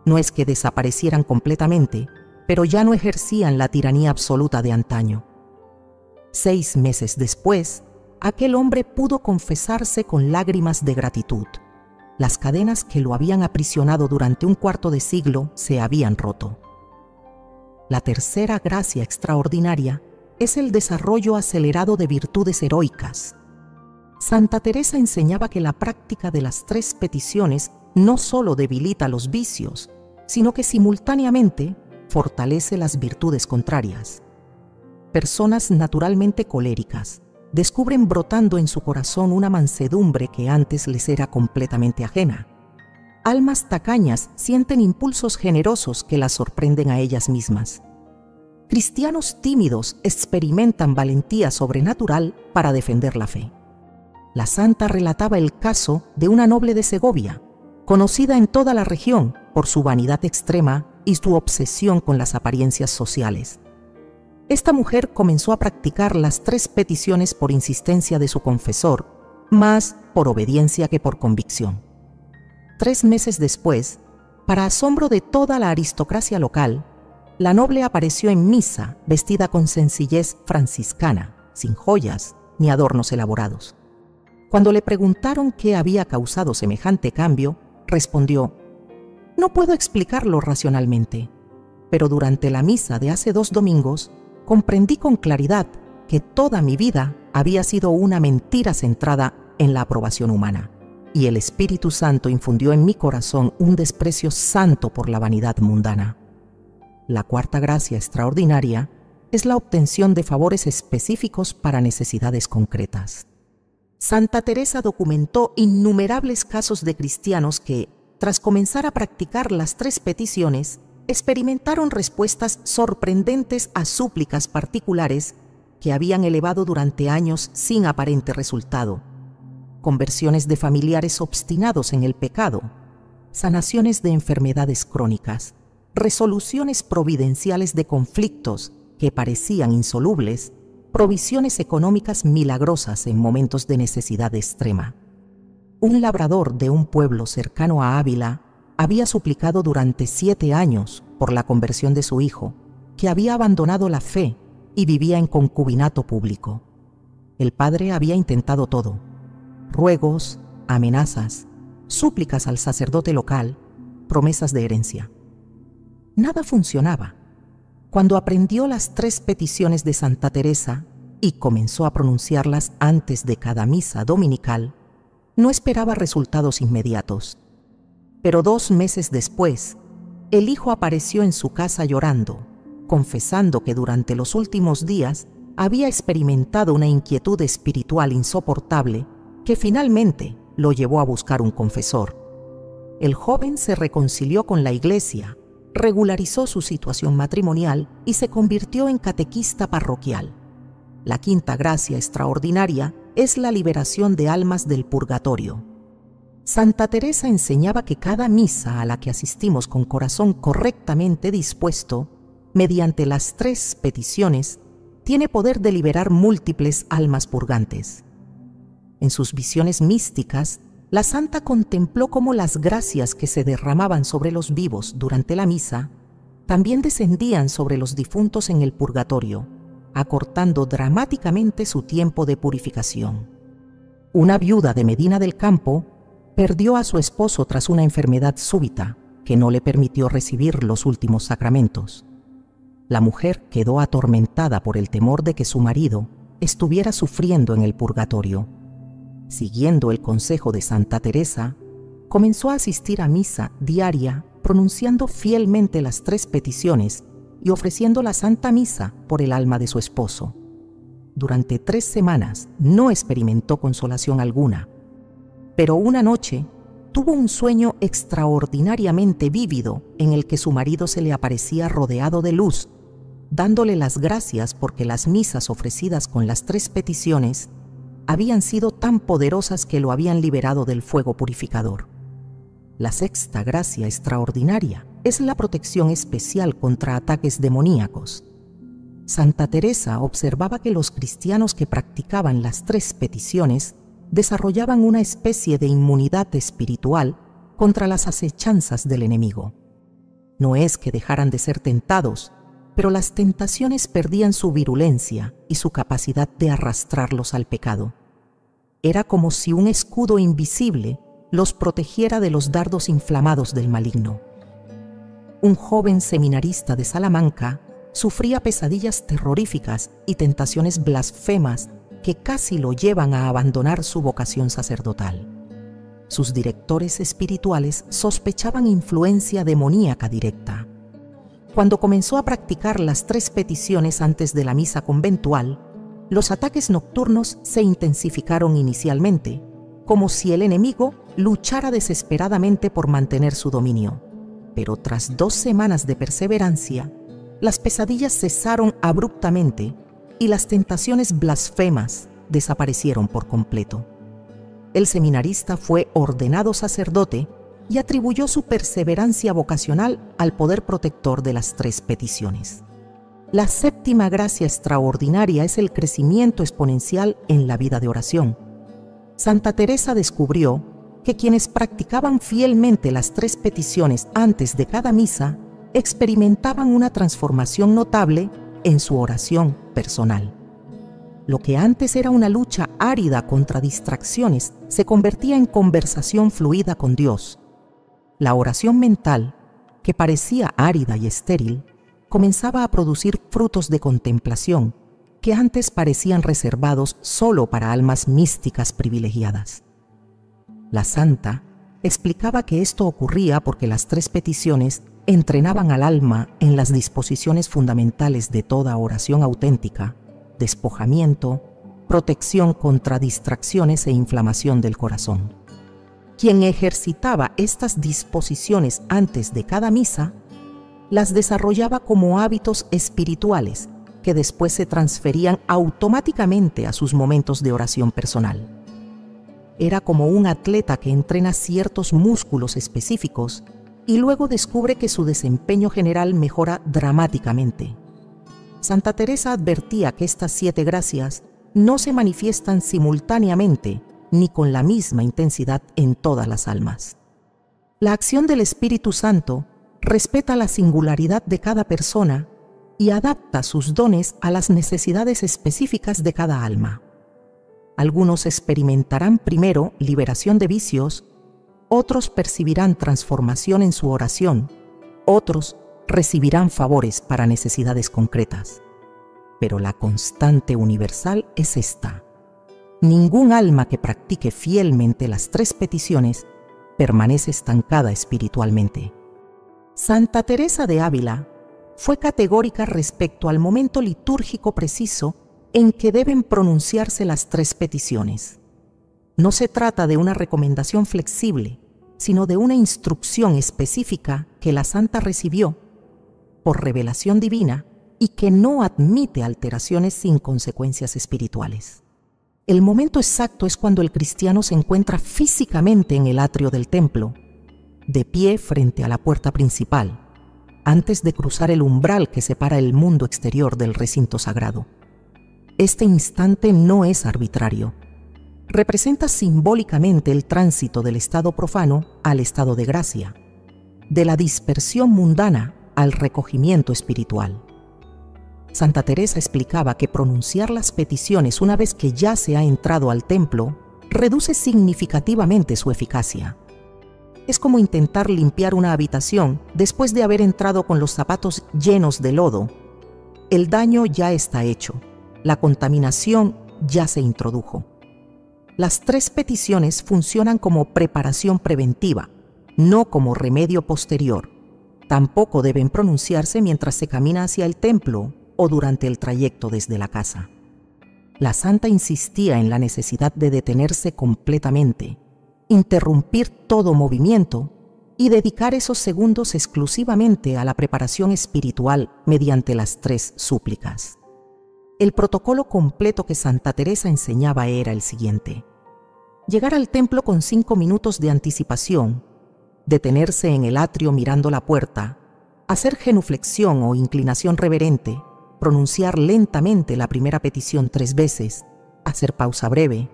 No es que desaparecieran completamente, pero ya no ejercían la tiranía absoluta de antaño. 6 meses después, aquel hombre pudo confesarse con lágrimas de gratitud. Las cadenas que lo habían aprisionado durante un cuarto de siglo se habían roto. La tercera gracia extraordinaria es el desarrollo acelerado de virtudes heroicas. Santa Teresa enseñaba que la práctica de las 3 peticiones no solo debilita los vicios, sino que simultáneamente fortalece las virtudes contrarias. Personas naturalmente coléricas descubren brotando en su corazón una mansedumbre que antes les era completamente ajena. Almas tacañas sienten impulsos generosos que las sorprenden a ellas mismas. Cristianos tímidos experimentan valentía sobrenatural para defender la fe. La santa relataba el caso de una noble de Segovia, conocida en toda la región por su vanidad extrema y su obsesión con las apariencias sociales. Esta mujer comenzó a practicar las 3 peticiones por insistencia de su confesor, más por obediencia que por convicción. 3 meses después, para asombro de toda la aristocracia local, la noble apareció en misa vestida con sencillez franciscana, sin joyas ni adornos elaborados. Cuando le preguntaron qué había causado semejante cambio, respondió: «No puedo explicarlo racionalmente, pero durante la misa de hace 2 domingos comprendí con claridad que toda mi vida había sido una mentira centrada en la aprobación humana, y el Espíritu Santo infundió en mi corazón un desprecio santo por la vanidad mundana». La cuarta gracia extraordinaria es la obtención de favores específicos para necesidades concretas. Santa Teresa documentó innumerables casos de cristianos que, tras comenzar a practicar las 3 peticiones, experimentaron respuestas sorprendentes a súplicas particulares que habían elevado durante años sin aparente resultado. Conversiones de familiares obstinados en el pecado, sanaciones de enfermedades crónicas, resoluciones providenciales de conflictos que parecían insolubles, provisiones económicas milagrosas en momentos de necesidad extrema. Un labrador de un pueblo cercano a Ávila había suplicado durante 7 años por la conversión de su hijo, que había abandonado la fe y vivía en concubinato público. El padre había intentado todo: ruegos, amenazas, súplicas al sacerdote local, promesas de herencia. Nada funcionaba. Cuando aprendió las 3 peticiones de Santa Teresa y comenzó a pronunciarlas antes de cada misa dominical, no esperaba resultados inmediatos. Pero 2 meses después, el hijo apareció en su casa llorando, confesando que durante los últimos días había experimentado una inquietud espiritual insoportable que finalmente lo llevó a buscar un confesor. El joven se reconcilió con la Iglesia, regularizó su situación matrimonial y se convirtió en catequista parroquial. La quinta gracia extraordinaria es la liberación de almas del purgatorio. Santa Teresa enseñaba que cada misa a la que asistimos con corazón correctamente dispuesto, mediante las 3 peticiones, tiene poder de liberar múltiples almas purgantes. En sus visiones místicas, la santa contempló cómo las gracias que se derramaban sobre los vivos durante la misa también descendían sobre los difuntos en el purgatorio, acortando dramáticamente su tiempo de purificación. Una viuda de Medina del Campo perdió a su esposo tras una enfermedad súbita que no le permitió recibir los últimos sacramentos. La mujer quedó atormentada por el temor de que su marido estuviera sufriendo en el purgatorio. Siguiendo el consejo de Santa Teresa, comenzó a asistir a misa diaria, pronunciando fielmente las 3 peticiones y ofreciendo la Santa Misa por el alma de su esposo. Durante 3 semanas no experimentó consolación alguna, pero una noche tuvo un sueño extraordinariamente vívido en el que su marido se le aparecía rodeado de luz, dándole las gracias porque las misas ofrecidas con las 3 peticiones habían sido tan poderosas que lo habían liberado del fuego purificador. La 6ª gracia extraordinaria es la protección especial contra ataques demoníacos. Santa Teresa observaba que los cristianos que practicaban las 3 peticiones desarrollaban una especie de inmunidad espiritual contra las acechanzas del enemigo. No es que dejaran de ser tentados, pero las tentaciones perdían su virulencia y su capacidad de arrastrarlos al pecado. Era como si un escudo invisible los protegiera de los dardos inflamados del maligno. Un joven seminarista de Salamanca sufría pesadillas terroríficas y tentaciones blasfemas que casi lo llevan a abandonar su vocación sacerdotal. Sus directores espirituales sospechaban influencia demoníaca directa. Cuando comenzó a practicar las 3 peticiones antes de la misa conventual, los ataques nocturnos se intensificaron inicialmente, como si el enemigo luchara desesperadamente por mantener su dominio. Pero tras 2 semanas de perseverancia, las pesadillas cesaron abruptamente y las tentaciones blasfemas desaparecieron por completo. El seminarista fue ordenado sacerdote y atribuyó su perseverancia vocacional al poder protector de las 3 peticiones. La 7ª gracia extraordinaria es el crecimiento exponencial en la vida de oración. Santa Teresa descubrió que quienes practicaban fielmente las 3 peticiones antes de cada misa experimentaban una transformación notable en su oración personal. Lo que antes era una lucha árida contra distracciones se convertía en conversación fluida con Dios. La oración mental, que parecía árida y estéril, comenzaba a producir frutos de contemplación que antes parecían reservados solo para almas místicas privilegiadas. La santa explicaba que esto ocurría porque las 3 peticiones entrenaban al alma en las disposiciones fundamentales de toda oración auténtica: despojamiento, protección contra distracciones e inflamación del corazón. Quien ejercitaba estas disposiciones antes de cada misa, las desarrollaba como hábitos espirituales que después se transferían automáticamente a sus momentos de oración personal. Era como un atleta que entrena ciertos músculos específicos y luego descubre que su desempeño general mejora dramáticamente. Santa Teresa advertía que estas 7 gracias no se manifiestan simultáneamente ni con la misma intensidad en todas las almas. La acción del Espíritu Santo respeta la singularidad de cada persona y adapta sus dones a las necesidades específicas de cada alma. Algunos experimentarán primero liberación de vicios, otros percibirán transformación en su oración, otros recibirán favores para necesidades concretas. Pero la constante universal es esta: ningún alma que practique fielmente las 3 peticiones permanece estancada espiritualmente. Santa Teresa de Ávila fue categórica respecto al momento litúrgico preciso en que deben pronunciarse las 3 peticiones. No se trata de una recomendación flexible, sino de una instrucción específica que la santa recibió por revelación divina y que no admite alteraciones sin consecuencias espirituales. El momento exacto es cuando el cristiano se encuentra físicamente en el atrio del templo, de pie frente a la puerta principal, antes de cruzar el umbral que separa el mundo exterior del recinto sagrado. Este instante no es arbitrario. Representa simbólicamente el tránsito del estado profano al estado de gracia, de la dispersión mundana al recogimiento espiritual. Santa Teresa explicaba que pronunciar las peticiones una vez que ya se ha entrado al templo reduce significativamente su eficacia. Es como intentar limpiar una habitación después de haber entrado con los zapatos llenos de lodo el daño ya está hecho, la contaminación ya se introdujo. Las 3 peticiones funcionan como preparación preventiva, no como remedio posterior. Tampoco deben pronunciarse mientras se camina hacia el templo o durante el trayecto desde la casa. La santa insistía en la necesidad de detenerse completamente, interrumpir todo movimiento y dedicar esos segundos exclusivamente a la preparación espiritual mediante las 3 súplicas. El protocolo completo que Santa Teresa enseñaba era el siguiente: llegar al templo con 5 minutos de anticipación, detenerse en el atrio mirando la puerta, hacer genuflexión o inclinación reverente, pronunciar lentamente la primera petición 3 veces, hacer pausa breve,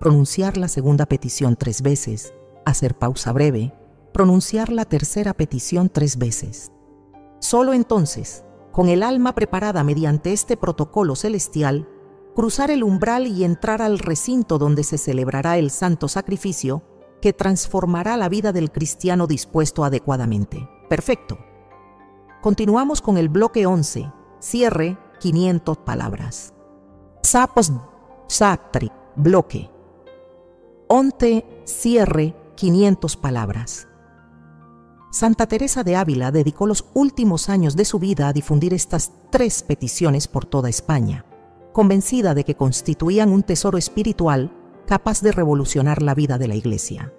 pronunciar la segunda petición 3 veces, hacer pausa breve, pronunciar la tercera petición 3 veces. Solo entonces, con el alma preparada mediante este protocolo celestial, cruzar el umbral y entrar al recinto donde se celebrará el santo sacrificio que transformará la vida del cristiano dispuesto adecuadamente. Perfecto. Continuamos con el bloque 11, cierre 500 palabras. Sapos Satri, bloque. Onte, cierre 500 palabras. Santa Teresa de Ávila dedicó los últimos años de su vida a difundir estas 3 peticiones por toda España, convencida de que constituían un tesoro espiritual capaz de revolucionar la vida de la Iglesia.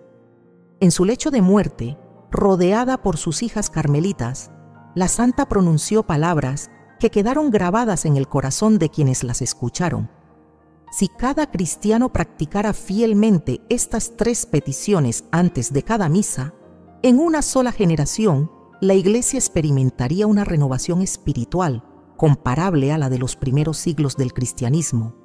En su lecho de muerte, rodeada por sus hijas carmelitas, la santa pronunció palabras que quedaron grabadas en el corazón de quienes las escucharon. Si cada cristiano practicara fielmente estas 3 peticiones antes de cada misa, en una sola generación, la Iglesia experimentaría una renovación espiritual comparable a la de los primeros siglos del cristianismo.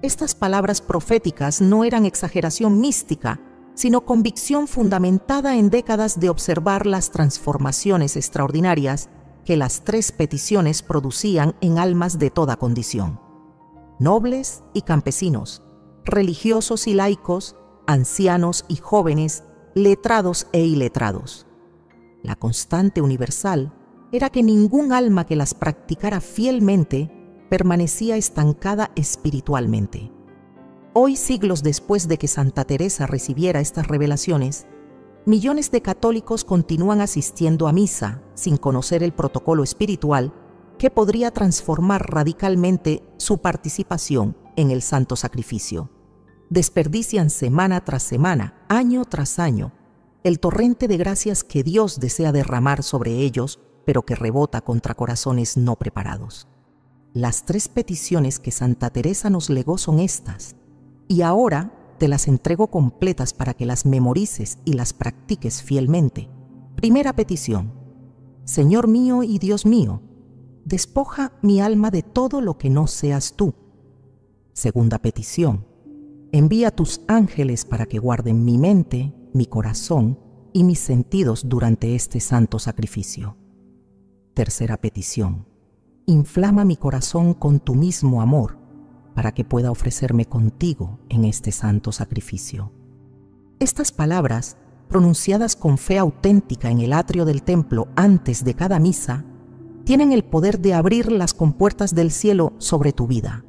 Estas palabras proféticas no eran exageración mística, sino convicción fundamentada en décadas de observar las transformaciones extraordinarias que las 3 peticiones producían en almas de toda condición: nobles y campesinos, religiosos y laicos, ancianos y jóvenes, letrados e iletrados. La constante universal era que ningún alma que las practicara fielmente permanecía estancada espiritualmente. Hoy, siglos después de que Santa Teresa recibiera estas revelaciones, millones de católicos continúan asistiendo a misa sin conocer el protocolo espiritual que podría transformar radicalmente su participación en el santo sacrificio. Desperdician semana tras semana, año tras año, el torrente de gracias que Dios desea derramar sobre ellos, pero que rebota contra corazones no preparados. Las 3 peticiones que Santa Teresa nos legó son estas, y ahora te las entrego completas para que las memorices y las practiques fielmente. Primera petición: Señor mío y Dios mío, despoja mi alma de todo lo que no seas tú. Segunda petición: envía tus ángeles para que guarden mi mente, mi corazón y mis sentidos durante este santo sacrificio. Tercera petición: inflama mi corazón con tu mismo amor, para que pueda ofrecerme contigo en este santo sacrificio. Estas palabras, pronunciadas con fe auténtica en el atrio del templo antes de cada misa, tienen el poder de abrir las compuertas del cielo sobre tu vida.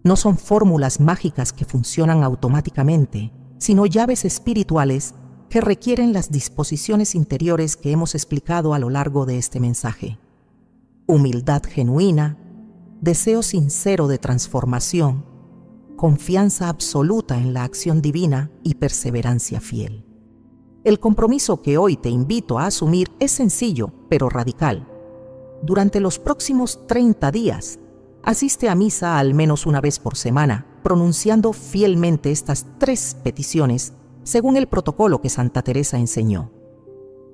No son fórmulas mágicas que funcionan automáticamente, sino llaves espirituales que requieren las disposiciones interiores que hemos explicado a lo largo de este mensaje: humildad genuina, deseo sincero de transformación, confianza absoluta en la acción divina y perseverancia fiel. El compromiso que hoy te invito a asumir es sencillo, pero radical. Durante los próximos 30 días, asiste a misa al menos una vez por semana, pronunciando fielmente estas 3 peticiones según el protocolo que Santa Teresa enseñó.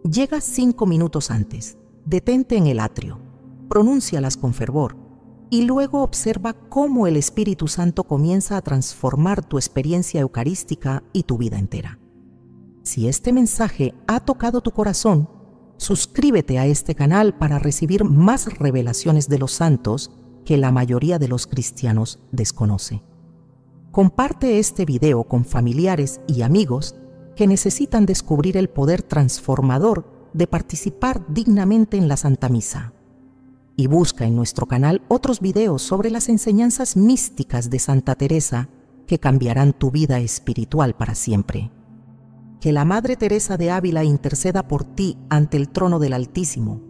Llega 5 minutos antes, detente en el atrio, pronúncialas con fervor y luego observa cómo el Espíritu Santo comienza a transformar tu experiencia eucarística y tu vida entera. Si este mensaje ha tocado tu corazón, suscríbete a este canal para recibir más revelaciones de los santos que la mayoría de los cristianos desconoce. Comparte este video con familiares y amigos que necesitan descubrir el poder transformador de participar dignamente en la Santa Misa. y busca en nuestro canal otros videos sobre las enseñanzas místicas de Santa Teresa que cambiarán tu vida espiritual para siempre. Que la Madre Teresa de Ávila interceda por ti ante el trono del Altísimo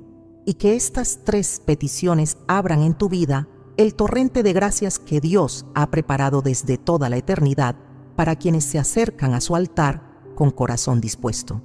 y que estas 3 peticiones abran en tu vida el torrente de gracias que Dios ha preparado desde toda la eternidad para quienes se acercan a su altar con corazón dispuesto.